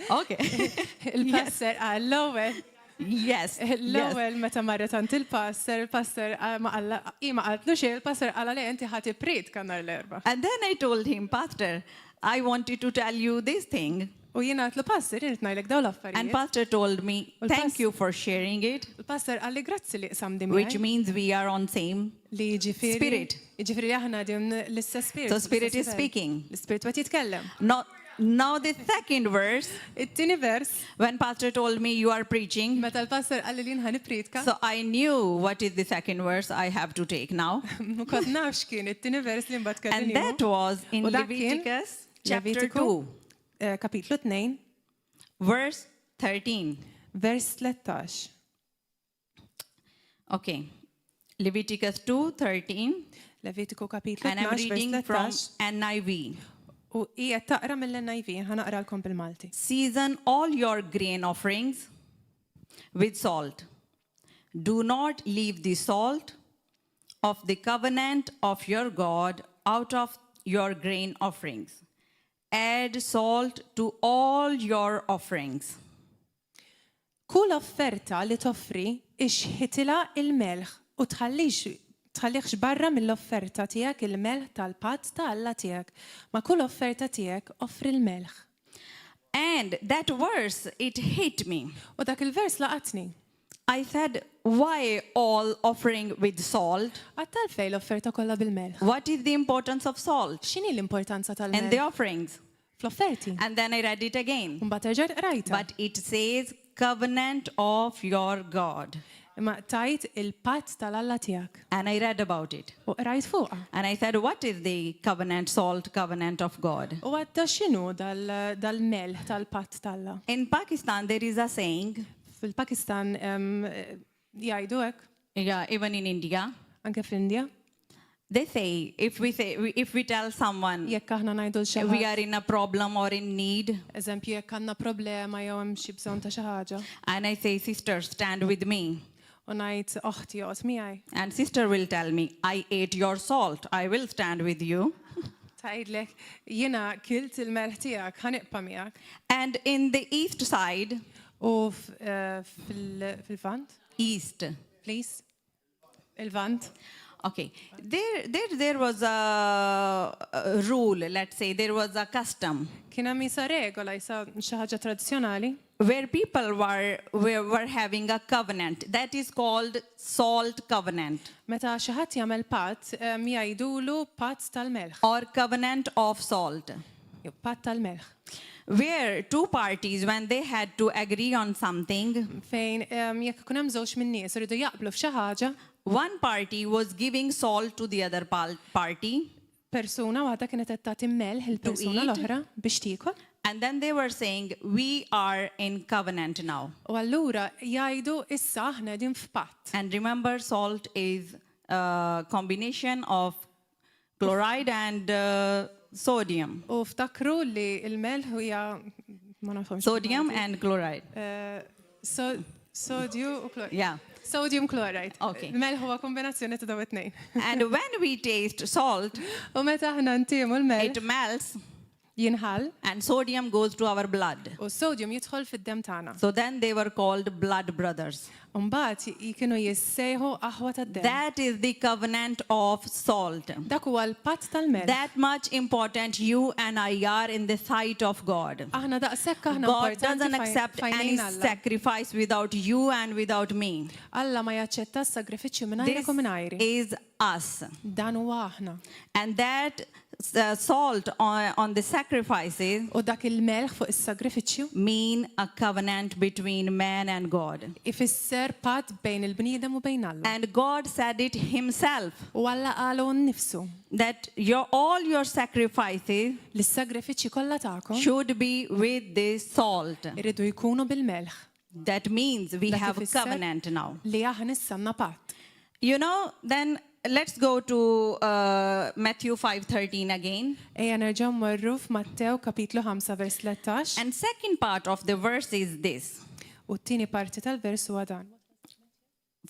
Okay. Il-passer għal l-ewwel. Yes. Yes. L-ewwel meta marret għand il-passer ma qaltlu xejn, il-passer qala li inti ħadd iprit kan nhar l-erba'. And then I told him, Pastor, I wanted to tell you this thing. U jiena għatlu passer, irid ngħidlek dawn And l-affarijiet. Pastor told me, Well, thank Pas- you for sharing it, Il-passer għalli grazzi li qsamdi which miegħi. means we are on same. Li ġifieri. Spirit. Ġifieri li aħna din l-istess spirit. So spirit is speaking. L-spirit qed jitkellem. Now the second verse, It-tieni vers, when Pastor told me you are preaching, meta l-passer qalli li nħan ipritka. so I knew what is the second verse I have to take now. Ma kont nafx kien it-tieni vers li mbagħad kelli And that was in U dak kien Leviticus chapter Levitiku, 2, kapitlu 2, verse 13. vers 13. Okay. Leviticus 2:13, Levitiku kapitlu and I'm 12, reading vers from 13. NIV. U hija taqra mill-NIV, ħanaqralkom bil-Malti. Season all your grain offerings with salt. Do not leave the salt of the covenant of your God out of your grain offerings. Add salt to all your offerings. Kull offerta li toffri ixħitila il-melħ u tħalliħx barra mill-offerta tiegħek il-melħ tal-patt ta' Alla tiegħek. Ma kull offerta tiegħek offri l-melħ. And that verse, it hit me. U dak il-vers laqatni. I said, why all offering with salt? Għattal fej l-offerta kollha bil-melħ. What is the importance of salt X'inhi l-importanza and the tal-melħ? offerings? Fl-offerti. And then I read it again. Mbagħad terġa' qrajta. But it says, covenant of your God. Imma tajt il-patt tal-Alla tiegħek. And I read about it. U qrajt fuqha. And I said, what is the covenant, salt covenant of God? U għadda x'inhu dal-melħ tal-patt tal-Alla. In Pakistan, there is a saying, Fil-Pakistan jgħidu hekk, yeah, even in India, anke fl-Indja, they say, if we tell someone jekk aħna ngħidu l xi we ħadd, are in a problem or in need, eżempju jekk għandna problema jew hemm xi bżonn ta' xi ħaġa, and I say, sister, stand with me. u ngħid oħti joqgħod miegħi. And sister will tell me, I ate your salt. I will stand with you. Tgħidlek jiena kilt il-melħ tiegħek ħaniqpa miegħek. And in the east side, U fil-vant, east, please, il-vant, okay, there was a rule, let's say, there was a custom kien hemm isa regola isa xi ħaġa tradizzjonali where people were having a covenant that is called salt covenant meta xi ħadd jagħmel patt jgħidulu patt tal-melħ, or covenant of salt, jew patt tal-melħ. where two parties, when they had to agree on something, Fejn jekk ikun hemm żewġ min nies iridu jaqblu f'xi ħaġa, one party was giving salt to the other party, persuna waħda kienet qed tagħti melħ il-persuna eat. l-oħra biex tiekol. and then they were saying, we are in covenant now. U allura jgħidu issa aħna din f'patt. And remember, salt is a combination of chloride and sodium. U ftakru li il-melħ hija ma nafhomx. Sodium and chloride. Sodium u chloride. Yeah. Sodium chloride. Okay. Il-melħ huwa kombinazzjoni ta' daw it-tnejn. And when we taste salt, U meta aħna ntiemu l-melħ it melts jinħall and sodium goes to our blood. u sodium jidħol fid-dem tagħna. So then they were called blood brothers. U mbagħad kienu jissejħu aħwa tad-dem. That is the covenant of salt. Dak huwa l-patt tal-melħ. That much important you and I are in the sight of God. Aħna daqshekk aħna God importanti doesn't accept any fajnejn Alla. sacrifice without you and without me. Alla ma jaċċetta s-sagrifiċċju minn ajrek This u minn ajri. is us. Dan huwa aħna. And that salt on the sacrifices U dak il-melħ fuq is-sagrifiċċju mean a covenant between man and God. ifisser patt bejn il-bniedem u bejn Alla. And God said it himself U Alla qalu nnifsu that all your sacrifices li s-sagrifiċċji kollha tagħkom should be with this salt. irridu jkunu bil-melħ. That means we Dak have a ifisser covenant now. Li aħna issa għandna patt. You know, then let's go to Matthew 5:13 again. Ejja nerġgħu mmorru f'Mattew kapitlu 5 vers 13 And second part of the verse is this, u t-tieni parti tal-vers huwa dan.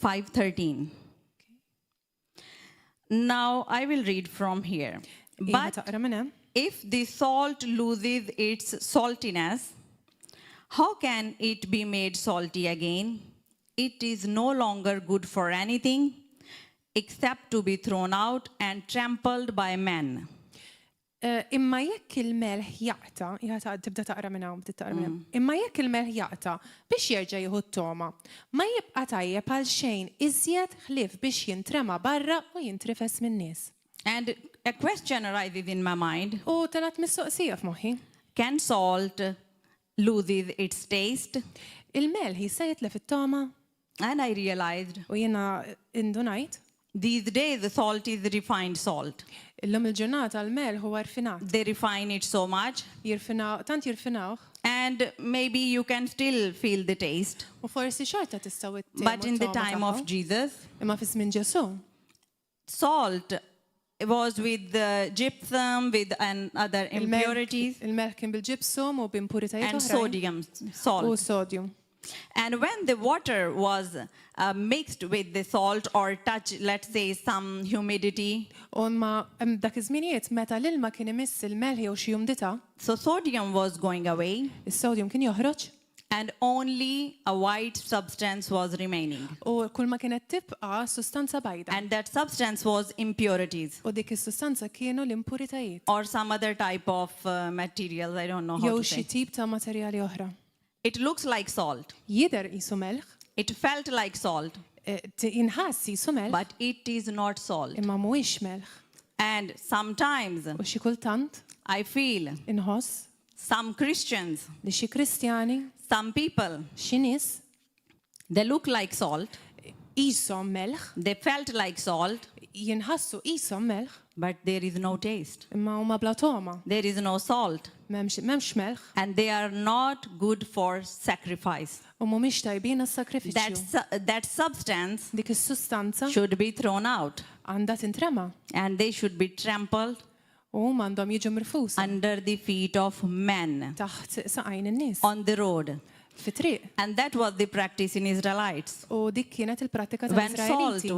5:13. Now I will read from here. Ejja But taqra minn hemm. if the salt loses its saltiness, how can it be made salty again? It is no longer good for anything except to be thrown out and trampled by men. imma jekk il-melħ jaqta, tibda taqra minn hawn, tibda taqra minn hawn. Imma jekk il-melħ jaqta biex jerġa' jieħu t-toma, ma jibqa' tajjeb għal xejn iżjed ħlief biex jintrema barra u jintrifes min-nies. And a question arises in my mind. U talat mistoqsija f'moħħi. Can salt lose its taste? Il-melħ jista' jitlef it-toma And I realized u jiena indunajt. these days the salt is refined salt. Illum il-ġurnata l-melħ huwa rfinat. They refine it so much. Tant jirfinawh And maybe you can still feel the taste. u forsi xorta tistgħu But in the time of Jesus, imma fis-żmien Ġesu. salt was with the gypsum, with and other impurities, Il-melħ kien bil-ġipsum u b'impuritajiet and oħrajn sodium u salt. sodium. And when the water was mixed with the salt or touch, let's say, some humidity, U ma dak iż-żminijiet meta l-ilma kien imiss il-melħ jew xi umdità, so sodium was going away is-sodium kien joħroġ and only a white substance was remaining. u kull ma kienet tibqa' sustanza bajda. And that substance was impurities U dik is-sustanza kienu l-impuritajiet or some other type of material, I don't know how jew to xi say. tip ta' materjali oħra. It looks like salt. Jidher qisu melħ, It felt like salt, inħass qisu melħ, but it is not salt. imma mhuwiex melħ. And sometimes U xi kultant I feel inħoss some Christians, li xi Kristjani, some people, xi nies they look like salt, qishom melħ, they felt like salt, jinħassu qishom melħ, but there is no taste. imma huma bla toma, There is no salt. m'hemmx melħ And they are not good for sacrifice. u mhumiex tajbin għas-sakrifiċċju. That substance Dik is-sustanza should be thrown out għandha tintrema and they should be trampled u m'għandhom jiġu mirfusa under the feet of men taħt saqajn in-nies on the road. fi-triq. And that was the practice in Israelites. U dik kienet il-prattika When tal-Israeliti.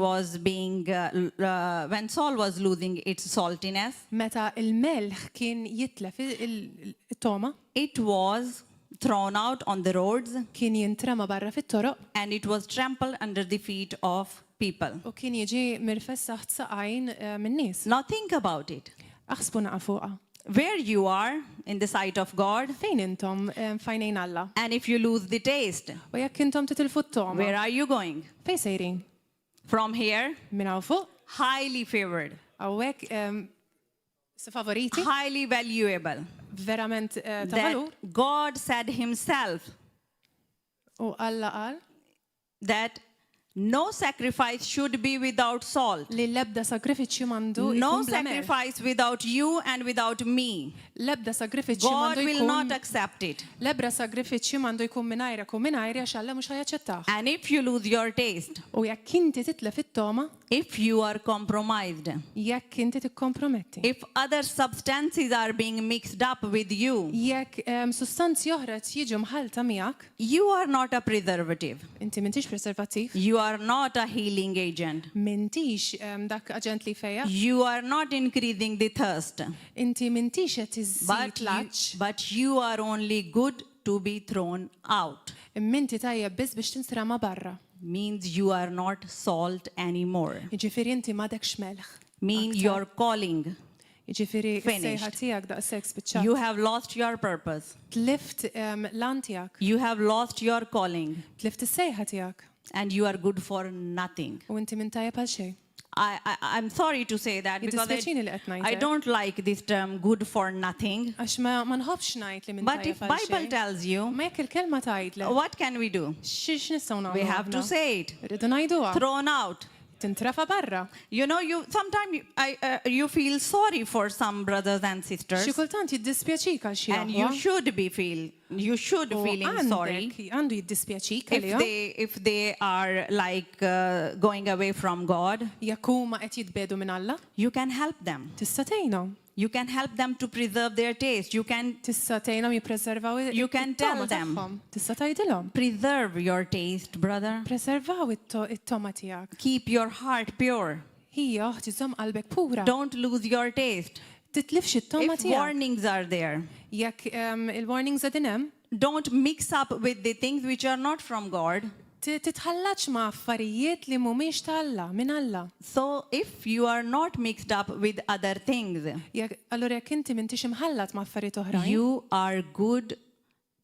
when salt was losing its saltiness, Meta il-melħ kien jitlef il-toma, it was thrown out on the roads kien jintrema barra fit-toroq and it was trampled under the feet of people. u kien jiġi mirfess taħt saqajn min-nies. Now think about it. Aħsbu naqa' fuqha. Where you are in the sight of God, Fejn intom fajnejn Alla? and if you lose the taste, U jekk intom titilfu t-toma, where are you going? fejn sejrin? From here, Minn hawn fuq? highly favored, Hawnhekk sa favoriti? highly valuable. Verament ta' That valur. God said Himself U Alla qal that no sacrifice should be without salt. li l-ebda sagrifiċċju mandu No jkun bla melħ. sacrifice without you and without me. L-ebda sagrifiċċju God mandu will jkun not accept it. l-ebda sagrifiċċju mandu jkun minajrek u minajri għax Alla mhux ħajaċċettaħ. And if you lose your taste, U jekk inti titlef it-toma, if you are compromised, jekk inti tikkomprometti. if other substances are being mixed up with you, Jekk sustanzi oħra jiġu mħalta miegħek, you are not a preservative. inti m'intix preservattiv, You are not a healing agent. m'intix dak aġent li fejja, You are not increasing the thirst. inti m'intix qed iżżid But l-aċċ, but you are only good to be thrown out. imminti tajjeb biss biex tinstrama barra. Means you are not salt anymore. Jiġifieri inti m'għadekx melħ. Mean Aktar. your calling. Jiġifieri Finished. is-sejħa tiegħek daqshekk spiċċat. You have lost your purpose. Tlift l-an tiegħek, You have lost your calling. tlift is-sejħa tiegħek And you are good for nothing. u inti minn tajjeb għal xejn. I'm sorry to say that because Jiddispjaċini li qed I ngħidlek. don't like this term good for nothing. Għax ma nħobbx ngħid li minn But tajjeb if għal Bible xejn. tells you, Ma jekk il-kelma tgħidlek, what can we do? xiex nistgħu nagħmlu? We have to aħna? say it. Rridu ngħiduha. Thrown out. Tintrafa barra. You know, sometimes you feel sorry for some brothers and sisters, Xi kultant jiddispjaċik għal xi and you should feeling sorry Għandu jiddispjaċik if għalihom they are like going away from God. jekk huma qed jitbedu minn Alla. You can help them. Tista' tgħinhom. You can help them to preserve their taste. You can Tista' tgħinhom jippreservaw You can it-toma tell them. tagħhom. Tista' tgħidilhom. preserve your taste, brother. Preservaw it-toma tiegħek. Keep your heart pure. Hija tiżomm qalbek pura. Don't lose your taste. Titlifx it-toma If tiegħek. warnings are there, Jekk il-warnings qegħdin hemm, don't mix up with the things which are not from God. titħallax ma' affarijiet li mhumiex tal-Alla, minn Alla. So if you are not mixed up with other things, Allura jekk inti m'intix imħallat ma' affarijiet oħrajn, you are good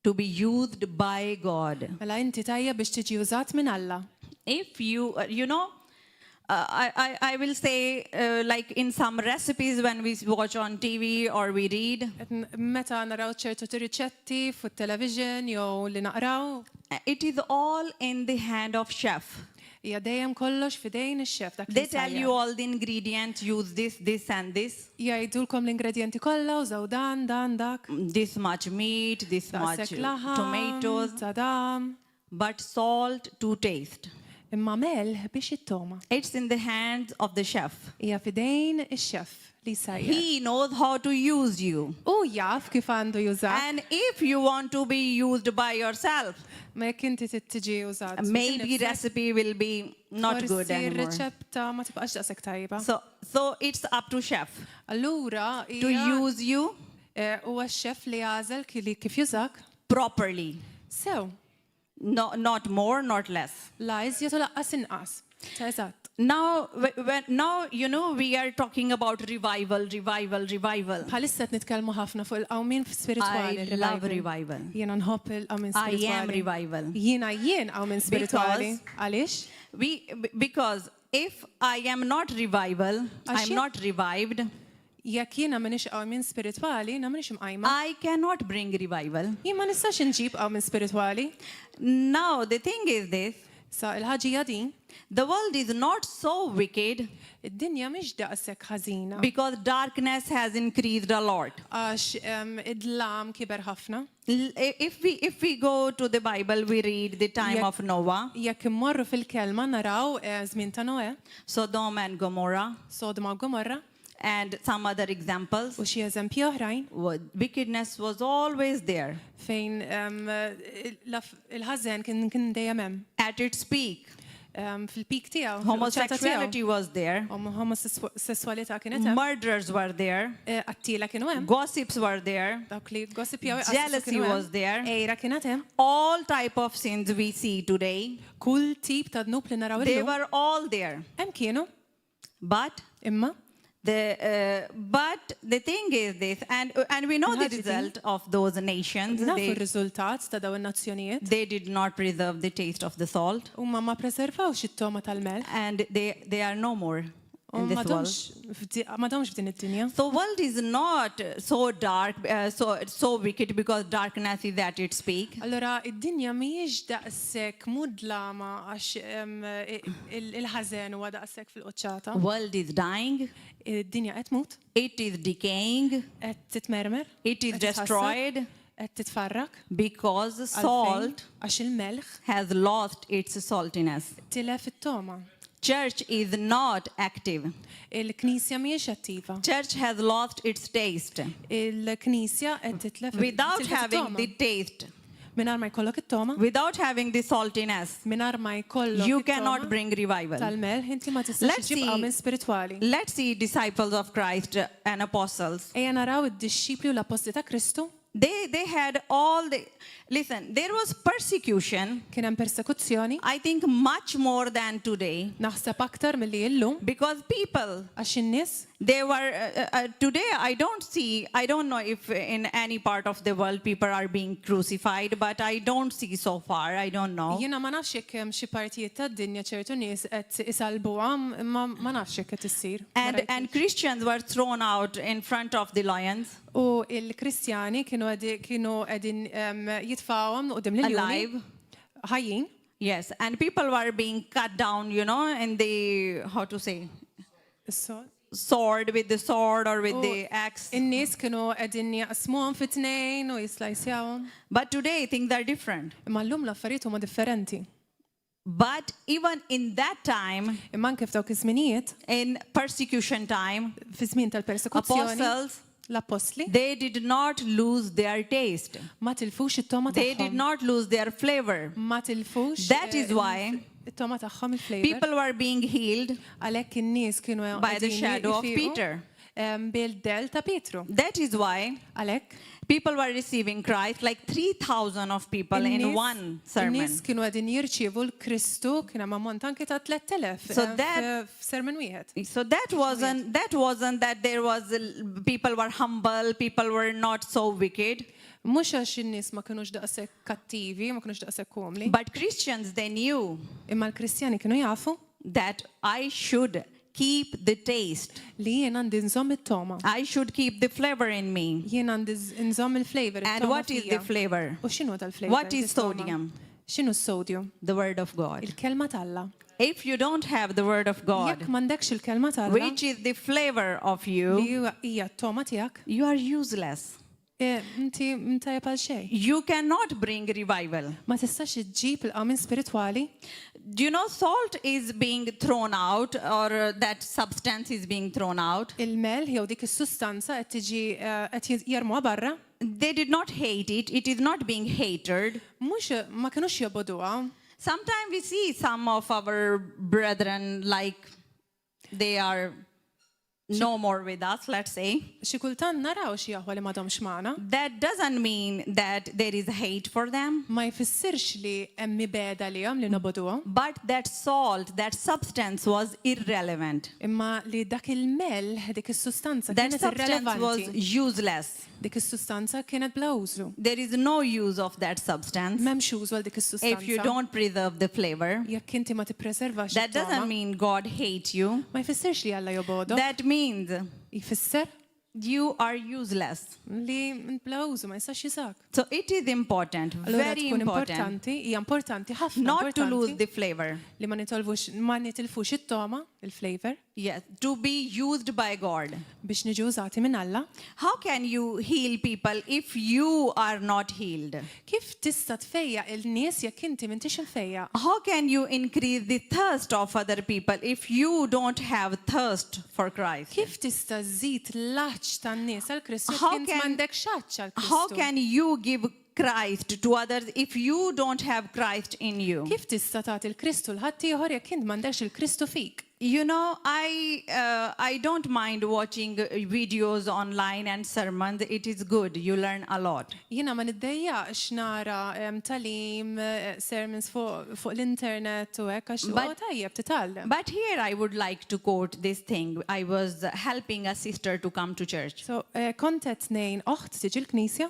to be used by God. mela inti tajjeb biex tiġi użat minn Alla. If you, I will say, like in some recipes when we watch on TV or we read, Meta naraw ċertu riċetti fuq television jew li naqraw, it is all in the hand of chef. hija dejjem kollox f'idejn ix-xef dak li They tell you all the ingredients, use this, this and this. jgħidulkom l-ingredjenti kollha użaw dan, dak. This much meat, this much Daqshekk laħam, tomatoes, tadam. but salt to taste. Imma melħ biex it-toma. It's in the hands of the chef. Hija f'idejn ix-xef li sajja. He knows how to use you. U jaf kif għandu jużak. And if you want to be used by yourself, Ma jekk inti tiġi użat. maybe recipe will be not good Forsi anymore. r-riċetta ma tibqax daqshekk tajba. So it's up to chef Allura to use you huwa x-xef li għażel kif jużak. properly. Sew, Not more, not less. la iżjed u laqqas inqas. Ta' eżatt. Now, now we are talking about revival. Bħalissa qed nitkellmu ħafna fuq il-qawmin spiritwali. I love revival. Jiena nħobb il-qawmin I spiritwali. am revival. Jien qawmin spiritwali. Għaliex? Because if I am not revival, I'm Għax not revived, Jekk jiena m'inhiex qawmin spiritwali, na m'inhiex imqajma. I cannot bring revival. Jien ma nistax inġib qawmin spiritwali. Now, the thing is this, Sa il-ħaġija din, the world is not so wicked id-dinja mhix daqshekk ħażina. because darkness has increased a lot. Għax id-lam kiber ħafna. If we go to the Bible, we read the time Yeah. of Noah, Jekk immorru fil-kelma naraw żmien ta' Noe, Sodom and Gomorrah, Sodoma u Gomorra, and some other examples. u xi eżempji oħrajn Wickedness was always there, fejn il-ħażen kien dejjem hemm. at its peak. Fil-pik tiegħu, Homosexuality was there, Homosessualità kienet hemm, murders were there, qattila kienu hemm, gossips were there, dawk li gossipjaw jealousy was there. ejra kienet hemm. All type of sins we see today, Kull tip ta' dnub li naraw they illum were all there. hemm kienu, But imma the thing is this, and we know the Ħaġa din. result of those nations. nafu r-riżultat ta' dawn in-nazzjonijiet. They did not preserve the taste of the salt, Huma ma preservawx it-toma tal-mel. and they are no more in this world. M'għadhomx f'din id-dinja. So world is not so dark, so wicked because darkness is at its peak. Allora, id-dinja mhijiex daqshekk mudlama għax il-ħażen huwa daqshekk fil-qoċċata. World is dying. Id-dinja qed tmut, It is decaying. qed titmermer, It is qed titħassar, destroyed qed titfarrak. because Għalfejn? salt Għax il-melħ has lost its saltiness. tilef it-toma. Church is not active. Il-Knisja mhijiex attiva. Church has lost its taste. Il-Knisja qed titlef Without tilef having it-toma. the taste, Mingħajr ma jkollok it-toma, without having the saltiness, mingħajr ma jkollok you it-toma cannot bring revival. tal-melħ, inti ma tistax Let's iġib see- qawmin spiritwali. Let's see disciples of Christ and apostles. Ejja naraw id-disċipli u l-apposti ta' Kristu, They had all the, listen, there was persecution, kien hemm persekuzzjoni, I think much more than today, naħseb aktar milli illum, because people, għax in-nies they were, today I don't know if in any part of the world people are being crucified, but I don't see so far, I don't know. jiena ma nafx jekk hemm xi partijiet tad-dinja ċertu nies qed isalbuhom, imma ma nafx jekk qed issir. And Christians were thrown out in front of the lions, U il-Kristjani kienu qegħdin jitfawhom qudiem lil alive. ħajjin. Yes, and people were being cut down, in the, how to say, sword, with the sword or with the axe. In-nies kienu qegħdin jaqsmuhom fit-tnejn u jislajsjawhom. But today things are different. Imma llum l-affarijiet huma differenti. But even in that time, Imma anke f'dawk iż-żminijiet, in persecution time, fi żmien tal-persekuzzjoni, apostles, l-apostli they did not lose their taste. ma tilfux it-toma They did tagħhom. not lose their flavor. Ma tilfux That is why it-toma tagħhom il-flavor. People were being healed Għalhekk in-nies kienu by the qegħdin shadow of ifiqu. Peter. bil-del ta' Pietru. That is why Għalhekk, people were receiving Christ, like 3,000 of people in one sermon. in-nies kienu għedin jirċievu l-Kristu kien hemm ammont anke ta' 3,000 So that- f'sermon wieħed. So that wasn't that there was people were humble, people were not so wicked. Mhux għax in-nies ma kinux daqshekk kattivi, ma kinux daqshekk komli, But Christians, they knew imma l-Kristjani kienu jafu that I should keep the taste. li jien għandi nżomm it-toma. I should keep the flavor in me. Jien għandi nżomm il-flavor. And it-toma what is the fija. flavor? U x'inhu tal-flavor? What is tit-toma? sodium? X'inhu s-sodium? The word of God. Il-kelma talla. If you don't have the word of God, Jekk m'għandekx il-kelma talla, which is the flavor of you, li hija t-toma tiegħek, you are useless. inti mtajjeb għal xejn. You cannot bring revival. Ma tistax iġġib il-qamin spiritwali. Do you know salt is being thrown out, or that substance is being thrown out? Il-mel jew dik is-sustanza qed tiġi qed jarmuha barra, They did not hate it. It is not being hated. mhux ma kinux jobboduha. Sometimes we see some of our brethren like they are no more with us, let's say. Xi kultant naraw xi jaħwa li m'għadhomx magħna. That doesn't mean that there is hate for them. Ma jfissirx li hemm mibeda lihom li nobboduhom, But that salt, that substance was irrelevant. imma li dak il-mel, dik is-sustanza That kienet substance was irrelevanti. useless. Dik is-sustanza kienet bla użu. There is no use of that substance M'hemmx użu għal dik if you is-sustanza. don't preserve the flavor. Jekk inti ma tippreservax That it-toma, doesn't mean God hates you. ma jfissirx li Alla jobbodu. That means Jfisser you are useless. li bla użu ma jistax jisak. So it is important, Allura very tkun important, importanti, hija importanti ħafna not to lose importanti the flavor. li ma nitilfux it-toma, il-flavor, Yes, to be used by God. biex niġu użati minn Alla. How can you heal people if you are not healed? Kif tista' tfejja il-nies jekk inti m'intix infejja? How can you increase the thirst of other people if you don't have thirst for Christ? Kif tista' żid l-aċċ tan-nies għal Kristu How jekk int can- m'għandekx aċċ għal How Kristu? can you give Christ to others if you don't have Christ in you? Kif tista' tagħti l-Kristu l-ħadd ieħor jekk int m'għandekx il-Kristu fik? You know, I don't mind watching videos online and sermons. It is good. You learn a lot. Jiena ma niddejjaqx nara talim, sermons fuq l-internet u hekk għax But- huwa tajjeb titgħallem. But here I would like to quote this thing. I was helping a sister to come to church. So, kontet nejn oħt tiġi l-Knisja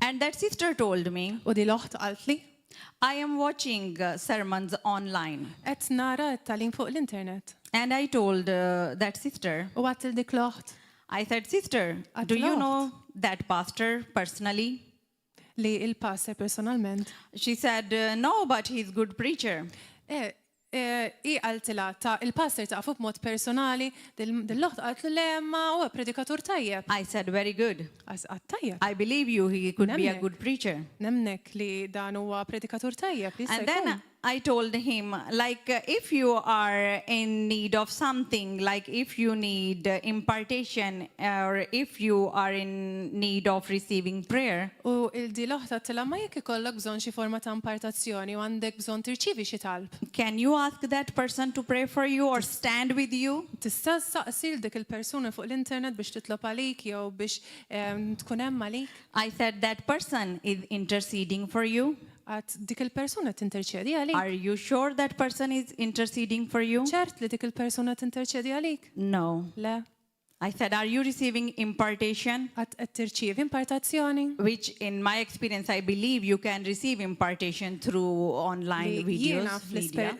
And that sister told me, u di l-oħt qalt li I am watching sermons online. qed nara t-talim fuq l-internet. And I told that sister, U għat dik l-oħt I said, sister, At do you Loft. know that pastor personally? li il-passer personalment. She said, no, but he's good preacher. I għaltila ta' il-passer ta' fuq mod personali, dil-loħt għaltlu lemma u predikatur tajjeb. I said, very good. Għat tajjeb. I believe you, he could be a Nemnek. good preacher. Nemnek li dan huwa predikatur tajjeb. jista' And then jkun. I told him, like, if you are in need of something, like if you need impartation or if you are in need of receiving prayer, U il-di loħta tila ma jekk ikollok bżon xi forma ta' impartazzjoni u għandek bżon tirċivi xi talb. can you ask that person to pray for you or stand with you? Tista' saqsil dik il-persuna fuq l-internet biex titlob għalik jew biex tkun hemm għalik. I said, that person is interceding for you. Għat dik il-persuna tinterċedi għalik. Are you sure that person is interceding for you? ċert li dik il-persuna tinterċedi għalik. No. Le, I said, are you receiving impartation? għat tirċivi impartazzjoni. Which, in my experience, I believe you can receive impartation through online Li jiena videos, media.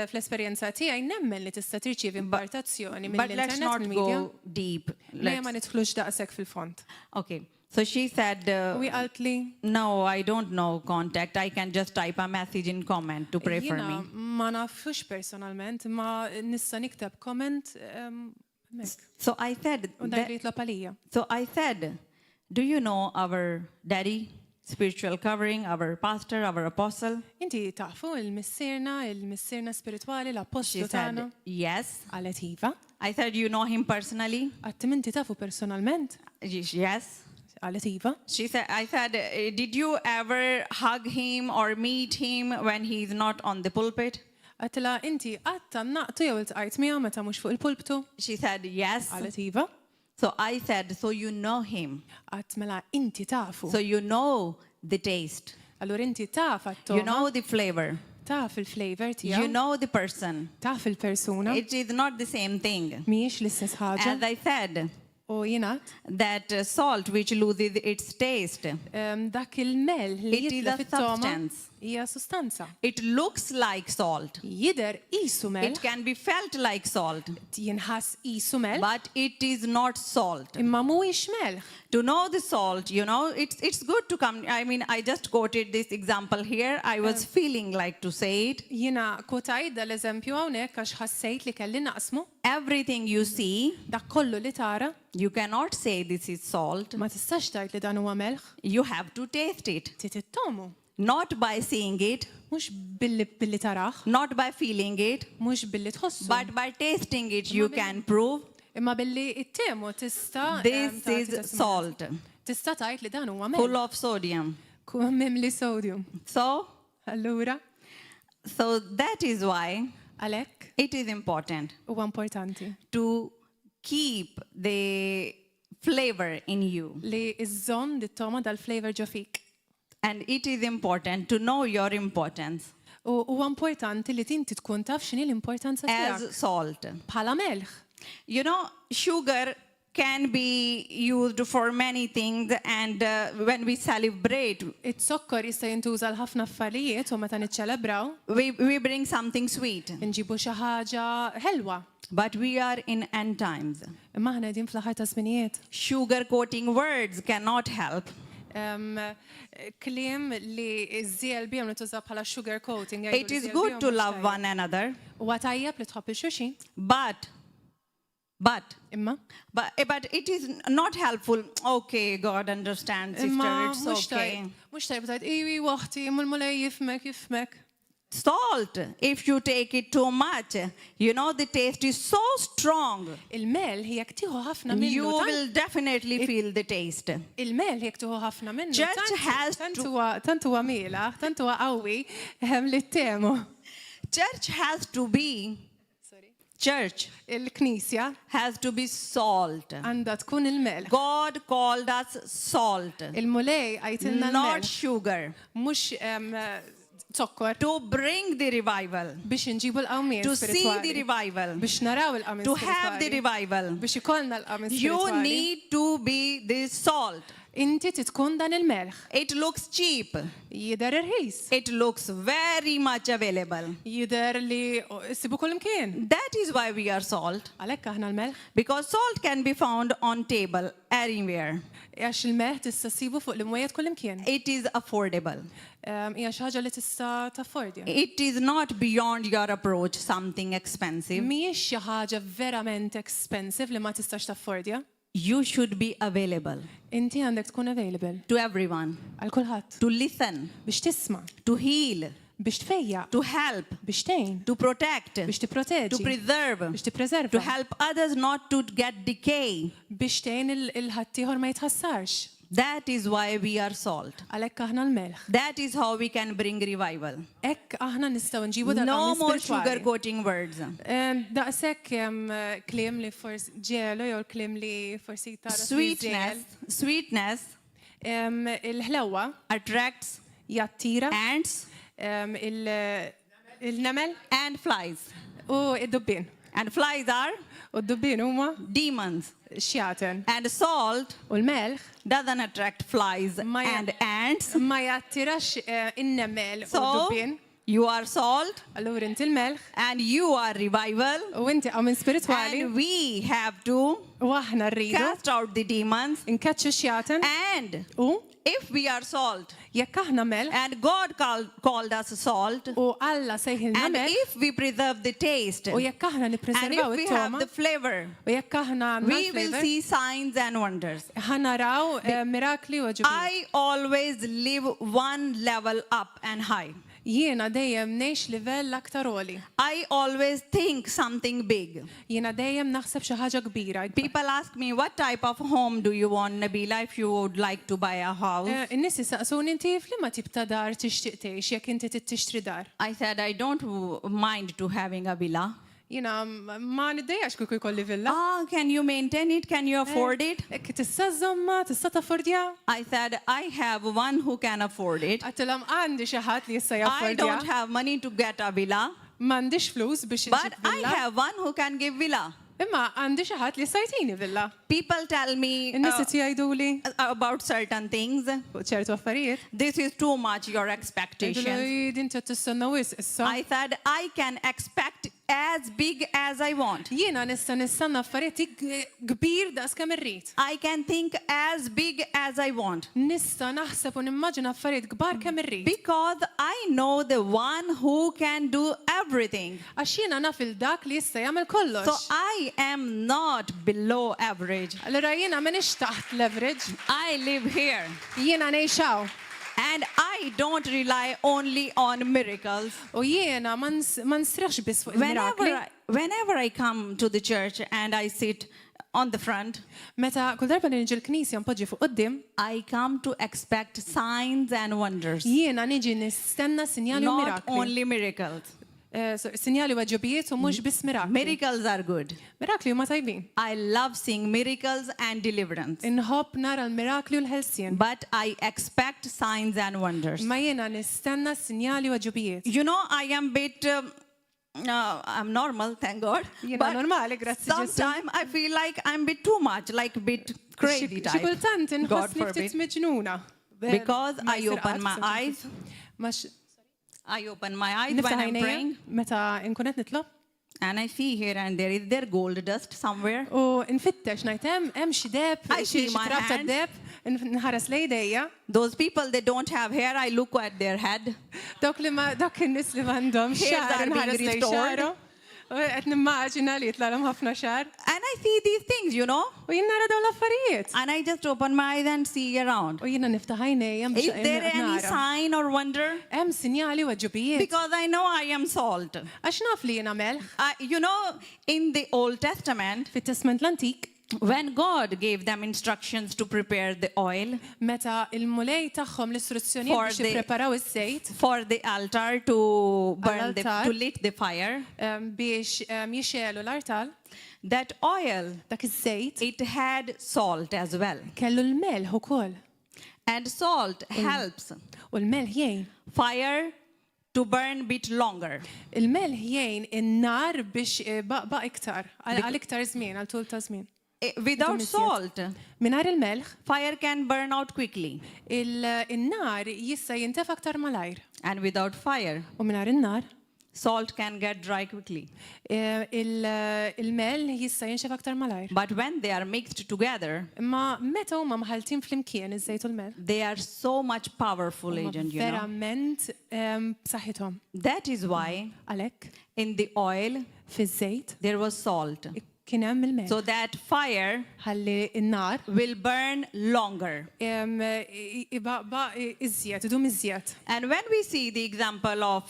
fl-esperjenza tiegħi nemmen li tista' tirċivi impartazzjoni But let's mill-internet not mill-media. go deep. Le ma nidħlux daqshekk fil-font. Okay. So she said, U għalt li no, I don't know contact. I can just type a message in comment to pray for jiena me. ma nafux personalment, ma nista' niktab comment mek. So I said, U dak li jitlob għalija. so I said, do you know our daddy, spiritual covering, our pastor, our apostle? Inti tafu il-missirna spirituali, She l-apostlu said, tagħna. yes. Għalet iva. I said, you know him personally? Għattim inti tafu personalment. Yes. Għalet iva. She said, I said, did you ever hug him or meet him when he's not on the pulpit? Għatila inti għatta naqtu jew il-tqajt miegħu meta mhux fuq il-pulptu. She said, yes. Għalet iva. So I said, so you know him. Għat mela inti tafu. So you know the taste. Allura inti taf You għat-toma, know the flavor. taf il-flavor You tijaw, know the person. taf il-persuna, It is not the same thing. miex l-istess ħaġa. As I said, U jenat, that salt which loses its taste, dak il-mel li It is jitla a fit-toma substance. hija sustanza. it looks like salt. Jider isu mel, It can be felt like salt, jinħas isu mel, but it is not salt. imma mhuwiex mel. To know the salt, you know, it's good to come. I mean, I just quoted this example here. I was feeling like to say it. Jina kotajt dal-eżempju hawnhekk għax ħassejt li kelli naqsmu Everything you see, dak kollu li tara, you cannot say this is salt. ma tistax tgħid li dan huwa melħ, You have to taste it. tit ittomu. Not by seeing it, Mhux billi taraħ, not by feeling it, mhux billi tħossu. but by tasting it, you can prove Imma billi it-temu tista' this tagħti is testimony. salt, Tista' tgħid li dan huwa full melħ. of sodium. Mimli sodium. So Allura, that is why għalhekk it is important huwa importanti to keep the flavor in you. li iżżomm dit-toma dal-flavor ġo fik. And it is important to know your importance U huwa importanti li tinti tkun taf x'inhi l-importanza tiegħek as salt. bħala melħ. You know, sugar can be used for many things, and when we celebrate, It-sokkor jista' jintuża l-ħafna affarijiet u meta niċċelebraw we bring something sweet. inġibu xi ħaġa ħelwa. But we are in end times. Imma aħna qegħdin fl-aħħar ta' żminijiet. Sugar coating words cannot help. Kliem li iż-żiel bihom li tuża bħala sugar coating. jgħidu It li is żiel good bihom to mhux love tajjeb. one another, Huwa tajjeb li tħobb il-xulxin, but imma it is not helpful. Okay, God understands, imma sister, it's okay. mhux tajjeb tajt iwi waħti mulmulej jifmek. Salt, if you take it too much, you know the taste is so strong. Il-mel jekk tieħu ħafna You minnu tant- will definitely feel the taste. il-mel jekk tieħu ħafna minnu. Church has tant to- huwa miela, tant huwa qawwi li ttemu. Church has to be, church Il-Knisja has to be salt. għandha tkun il-mel. God called us salt, Il-mulej għajtilna not l-mel. sugar, Mhux zokkor to bring the revival, biex nġibu l-qawmien to see the spirituali. revival, Biex naraw il-qawmien to have the spirituali. revival. Biex ikollna l-qawmien You spirituali. need to be the salt. Inti titkun dan il-melħ. It looks cheap. Jider irħis. It looks very much available. Jider li sibu kull imkien. That is why we are salt. Għalhekk aħna l-melħ. Because salt can be found on table anywhere. Għax il-melħ tista' ssibu fuq l-imwiet kull imkien. It is affordable. Hija xi ħaġa li tista' taffordja. It is not beyond your approach something expensive. Mhijiex xi ħaġa verament expensive li ma tistax taffordja. You should be available Inti għandek tkun available to everyone, għal kulħadd to listen, biex tisma', to heal, biex tfejja, to help, biex tgħin, to protect, biex to tipproteġi, preserve, biex tippreserva, to help others not to get decay. biex tgħin il-ħaddieħor ma jitħassarx. That is why we are salt. Għalhekk aħna l-melħ. That is how we can bring revival. Hekk aħna nistgħu nġibu dan No more spirituali. sugar coating words. Daqshekk hemm kliem li forsi ġelu jew kliem li forsi tara Sweetness il-ħlewwa attracts jattira ants il-nemel and flies. u id-dubbin. And flies are U d-dubbin huma demons. xjaten. And salt U l-melħ doesn't attract flies Ma ja- and ants. ma jattirax in-nemel u So d-dubbin. you are salt Allura inti l-melħ and you are revival. u inti għamin spirituali And we have to u aħna rridu cast out the demons. nkaċċu xjaten And u if we are salt jekk aħna melħ and God called us salt, u Alla sejħilna and melħ if we preserve the taste, u jekk aħna and if nippreservaw we have it-toma the flavor, u jekk aħna we will nal-flavor see signs and wonders. ħanaraw mirakli u ġubin. I always live one level up and high. Jiena dejjem ngħix livell aktar oli. I always think something big. Jiena dejjem naħseb xi ħaġa kbira. People ask me, what type of home do you want, Nabila, if you would like to buy a house? In-nies saqsuni inti f'liema tip ta' dar tixtieq tgħix jekk inti tixtri dar. I said, I don't mind to having a villa. Jina ma niddejjax kieku jkolli villa. Ah, can you maintain it? Can you afford it? Tista' żomma, tista' taffordja? I said, I have one who can afford it. Għattilhom għandi xi ħadd li jista' I jaffordja. don't have money to get a villa, M'għandix flus biex but inġib I villa. have one who can give villa. Imma għandi xi ħadd li jista' jtini villa. People tell me In-nies qed jgħiduli about certain things. fuq ċertu affarijiet. This is too much, your expectations. Jgħidulu din qed tistenna wisq issa. I said, I can expect as big as I want. Jiena nista' nistenna affarijiet kbir daqs kemm irrid. I can think as big as I want. Nista' naħseb u nimmaġina affarijiet kbar kemm irrid. Because I know the one who can do everything. Għax jiena naf il-dak li jista' jagħmel So kollox. I am not below average. Allura jiena m'inhiex taħt leverage, I live here. jiena ngħixaw. And I don't rely only on miracles. U jiena ma nsriħx biss fuq il-mirakli. Whenever I come to the church and I sit on the front, Meta kull darba li niġi l-knisja npoġġi fuq qudiem, I come to expect signs and wonders. jiena niġi nistenna sinjali u Not mirakli. only miracles. Sinjali u ġobijiet u mhux biss mirakli. Miracles are good. Mirakli huma tajbin. I love seeing miracles and deliverance. Inħobb nara l-mirakli u l-ħelsien. But I expect signs and wonders. Ma jiena nistenna sinjali u ġobijiet. You know, I am bit, I'm normal, thank God. Jiena normali, grazzi Ġesu. sometimes I feel like I'm a bit too much, like a bit crazy Xi type. kultant God inħossni ftit forbid. miġnuna. Because Ma I jsir open qatt my b'sens eyes. Max I open my eyes niftaħ when I'm għajnejja praying meta nkun qed nitlob and I see here and there is there gold dust somewhere. u nfittex ngħid hemm xi deb, I see xi my trab ta' hand. deb, nħares lejdejja. Those people, they don't have hair, I look at their head. Dawk in-nies li m'għandhom Hairs xar are being nħares lej restored. xaru. U qed nimmaġina li jitlalhom ħafna xar. And I see these things, you know, U jien nara dawn l-affarijiet. and I just open my eyes and see around. U jiena niftaħ għajnejja Is biex there any nara. sign or wonder? Hemm sinjali u ġubijiet. Because I know I am salt. Għax naf li jiena melħ. You know, in the Old Testament, Fit-Testament l-Antik, when God gave them instructions to prepare the oil meta il-mulej tagħhom l-istruzzjonijiet For biex the- jippreparaw is-sejt for the altar to burn Al-altar. to lit the fire, biex jixelu l-artal, that oil, dak iż-żejt it had salt as well. kellu l-melħ ukoll. And salt helps U l-melħ jgħin. fire to burn bit longer. Il-melħ jgħin in-nar biex baq iktar, għal iktar żmien, għal tul ta' żmien. Without Iżjed. salt, Minar il-melħ, fire can burn out quickly. il-nar jista' jintef aktar malajr. And without fire, U minar il-nar, salt can get dry quickly. il-melħ jista' jinxef aktar malajr. But when they are mixed together, Imma meta huma mħaltin flimkien iż-żejt u l-melħ. they are so much powerful Huma agent, you know. verament b'saħħithom. That is why Għalhekk in the oil fiż-żejt there was salt. kien hemm il-melħ. So that fire Ħalli in-nar will burn longer. iżjed, idum iżjed. And when we see the example of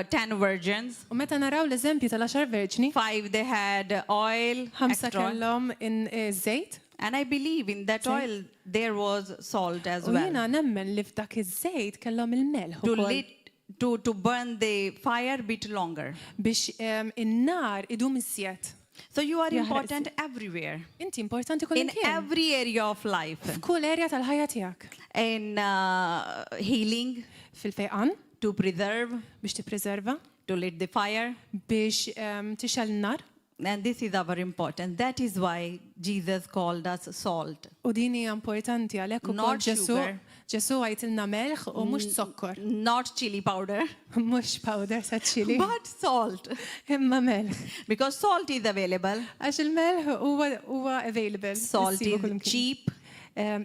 10 virgins, U meta naraw l-eżempju tal-10 verġni, 5 they had oil, ħamsa extra oil. kellhom żejt, And I believe in that oil there was salt as u well. jiena nemmen li f'dak iż-żejt kellhom il-melħ To ukoll lit, to burn the fire bit longer. biex in-nar idum iżjed. So you are Yeah, important everywhere. Inti importanti kull In imkien. every area of life. F'kull erja tal-ħajja tiegħek. In healing, Fil-fejqan to preserve, biex tippreserva, to lit the fire. biex tixel n-nar. And this is our important. That is why Jesus called us salt. U din hija importanti għalhekk ukoll Not Ġesu sugar. Ġesu għajtilna melħ u mhux sokkor, Not chili powder, mhux powder sa ċili, but salt. imma melħ. Because salt is available. Għax il-melħ huwa available. Salt issibu is kull imkien. cheap.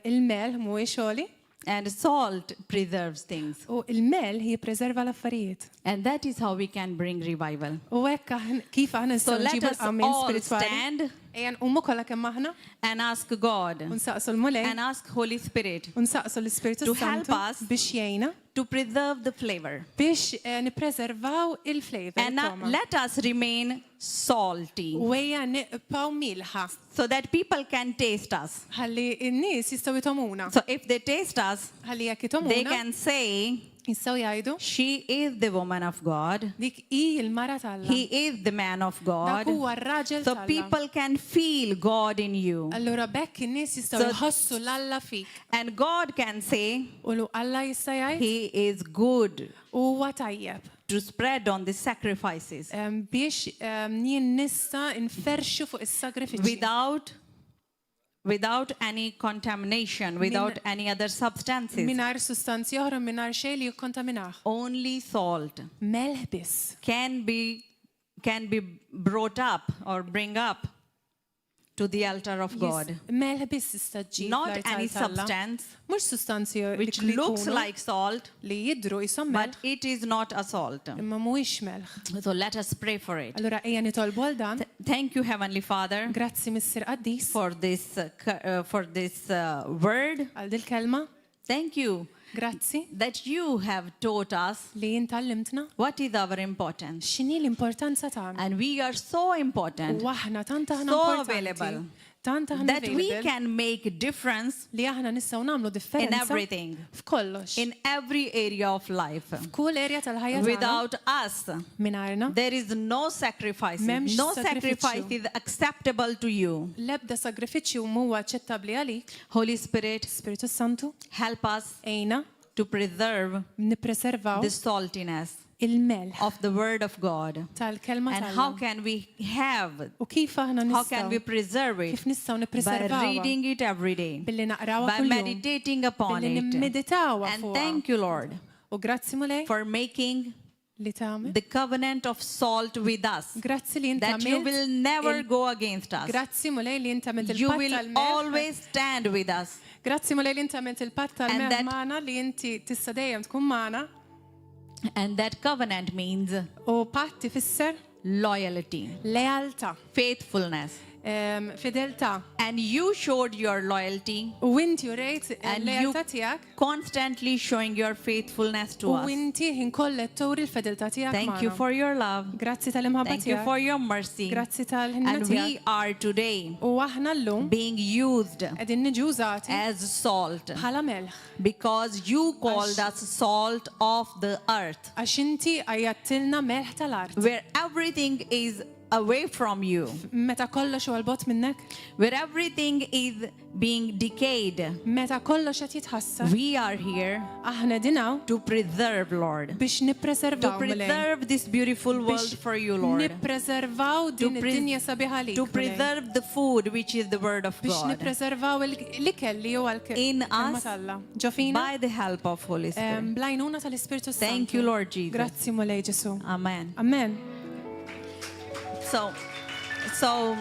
Il-melħ mhuwiex xogħli And salt preserves things. u il-melħ jippreserva l-affarijiet. And that is how we can bring revival. U hekk kif aħna So nistgħu let nġibu us l-qawmin all spiritwali. stand Ejjan umu kollha kemm aħna and ask God u nsaqsu l-mulej and ask Holy Spirit u nsaqsu l-Ispiritu to help Santu us biex jgħinna to preserve the flavor. biex nippreservaw il-flavor. And let us remain salty U ejja niqpaw milħa so that people can taste us. ħalli n-nies jistgħu jitomuna. So if they taste us, Ħalli jekk they jitomuna can say, Jistgħu jgħidu she is the woman of God, dik hi l-mara tal-Alla. he is the man of Dak God. huwa r-raġel So tal-Alla. people can feel God in you. Allura bekk in-nies jistgħu So- jħossu l-Alla fik. And God can say, U lu Alla jista' jgħid he is good huwa tajjeb. to spread on the sacrifices Biex jien nista' nferxu fuq is-sagrifiċċji. without any contamination, without any other substances. Mingħajr sustanzi oħra mingħajr xejn li jikkontaminah. Only salt Melħ biss. can be brought up or bring up to the altar of God. Melħ biss tista' ġġib Not l-artal any tal-Alla. substance Mhux sustanzi which li looks jkunu like salt, li jidhru jisom but melħ, it is not a salt. imma mhuwiex melħ. So let us pray for it. Allura ejja nitolbu għal dan. Thank you, Heavenly Father, Grazzi Missir Qaddis for this word. għal dil-kelma. Thank you Grazzi that you have taught us li jien tallimtna what is our importance. x'inhi l-importanza tagħna. And we are so important U aħna tant aħna So importanti, available. tant aħna that we available can make a difference li aħna nistgħu nagħmlu in differenza everything, f'kollox. in every area of life. F'kull erja tal-ħajja tagħna Without us, mingħajrna there is no sacrifice. Memx No sacrifiċċju. sacrifice is acceptable to you. l-ebda sagrifiċċju huwa aċċettabbli għalik. Holy Spirit, Spiritu Santu, help us ejna to preserve nippreservaw the saltiness il-melħ of the Word of God. tal-kelma And how tal-Alla. can we have, U kif aħna how can we nistgħu preserve it? kif nistgħu By nippreservawha reading it every day, billi naqrawha by kuljum, meditating upon billi it. nimmeditawha And fuqha. thank you, Lord, U grazzi mulej for making li tagħmel. the covenant of salt with us, Grazzi li inta that you għamilt will never il- go against us. Grazzi mulej li inta għamilt You il-patt will tal-melħ. always stand with us. Grazzi mulej li inta għamilt il-patt And tal-melħ that- magħna li inti tista' dejjem tkun magħna. And that covenant means U patt ifisser loyalty, lealtà, faithfulness. fideltà. And you showed your loyalty U inti urejt and you il-lealtà tiegħek constantly showing your faithfulness to u us. inti ħinkollet turi l-fedeltà tiegħek Thank you magħna. for your love. Grazzi tal-imħabba Thank you tiegħek. for your mercy. Grazzi tal-ħinna And we tiegħek. are today U aħna llum being used qegħdin niġu użati as salt bħala melħ. because you called us salt of the earth, Għax inti għajattilna melħ tal-art. where everything is away from you, Meta kollox huwa l-bot minnek, where everything is being decayed. meta kollox qed jitħassar, We are here aħna dinaw to preserve, Lord, biex to nippreservaw mulej. preserve this beautiful world Biex for you, Lord, nippreservaw din pres- id-dinja sabiħa lik. to mulej. preserve the food which is the word of Biex God, nippreservaw l-ikel li huwa In l-kelma us, talla. Ġofina, by the help of Holy Spirit. blajnuna tal-Ispiritu Santu. Thank you, Lord Jesus. Grazzi mulej Ġesu. Amen. Amen. So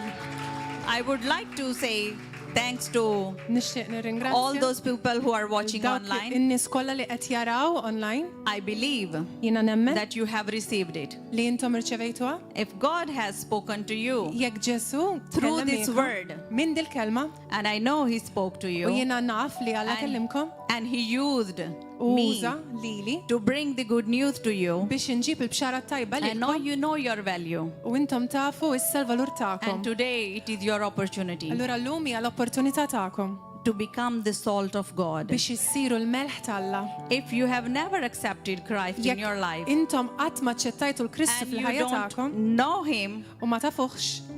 I would like to say thanks to Nixtieq nirringrazzja. all those people who are watching Dak online. in-nies kollha li qed jaraw online, I believe jiena nemmen that you have received it. li intom irċevejtuha. If God has spoken to you, Jekk Ġesu Through tkellem this miegħkom word. minn dil-kelma and I know He spoke to u you, jiena naf li Alla kellimkom and He used u me uża lili to bring the good news to you, biex inġib il-bxara tajba I know lilkom you know your value. u intom tafu issa l-valur tagħkom. And today it is your opportunity Allura llum hija l-opportunità tagħkom to become the salt of God. biex issiru l-melħ talla. If you have never accepted Christ in your life intom qatt ma ċċettajtu l-Kristu and you fil-ħajja tagħkom don't know Him, u ma tafuħx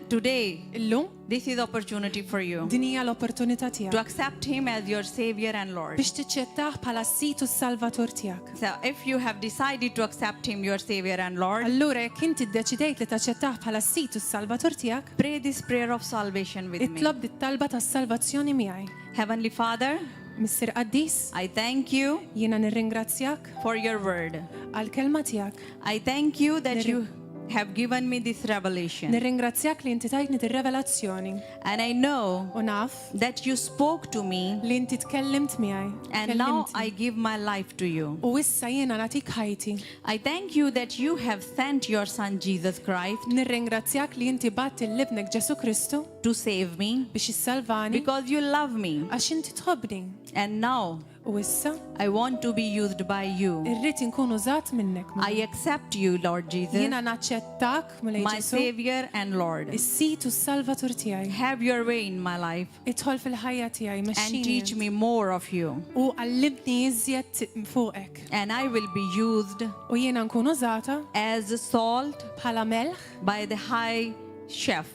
today illum this is opportunity for you din hija l-opportunità to tiegħek accept Him as your Savior and Lord. biex tiċċettaħ bħala situ s-salvatur tiegħek. So if you have decided to accept Him your Savior and Lord, Allura jekk inti ddeċidejt li taċċettaħ bħala situ s-salvatur tiegħek, pray this prayer of salvation with me. itlob dit-talba tas-salvazzjoni miegħi. Heavenly Father, Mister Qaddis, I thank you jiena nirringrazzjak for your word. għall-kelma tiegħek. I thank you that you have given me this revelation. Nirringrazzjak li inti tajtni ir-revelazzjoni And I know u naf that you spoke to me, li inti tkellimt miegħi. and now Kellimtni. I give my life to you. U issa jiena nagħtik ħajti. I thank you that you have sent your Son Jesus Christ Nirringrazzjak li inti batti l-ibnek Ġesu Kristu to save me biex issalvani because you love me. għax inti tħobbni. And now U issa, I want to be used by you. irrid inkun użat minnek. I accept you, Lord Jesus, Jiena naċċettak mulej my Ġesu, Savior and Lord. is-sit u s-salvatur tiegħi. Have your way in my life Idħol fil-ħajja tiegħi, and mexxini. teach me more of you. U għallibni iżjed fuqek. And I will be used U jiena nkun użata as salt bħala melħ by the high chef.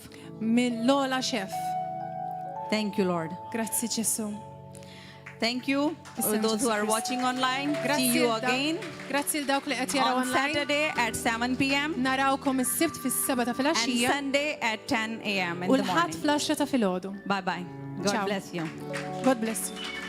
mill-ola xef. Thank you, Lord. Grazzi Ġesu. Thank you for Isem those who Ġesu are Kristi. watching online. See Grazzi you l-dawk- again Grazzi l-dawk li qed jaraw on online. Saturday at 7 p.m. Narawkom is-sibt fis-7 ta' and filgħaxija Sunday at 10 a.m. in u the l-ħadd morning. fl-10 ta' filgħodu. Bye bye. God Ciao. bless you. God bless you.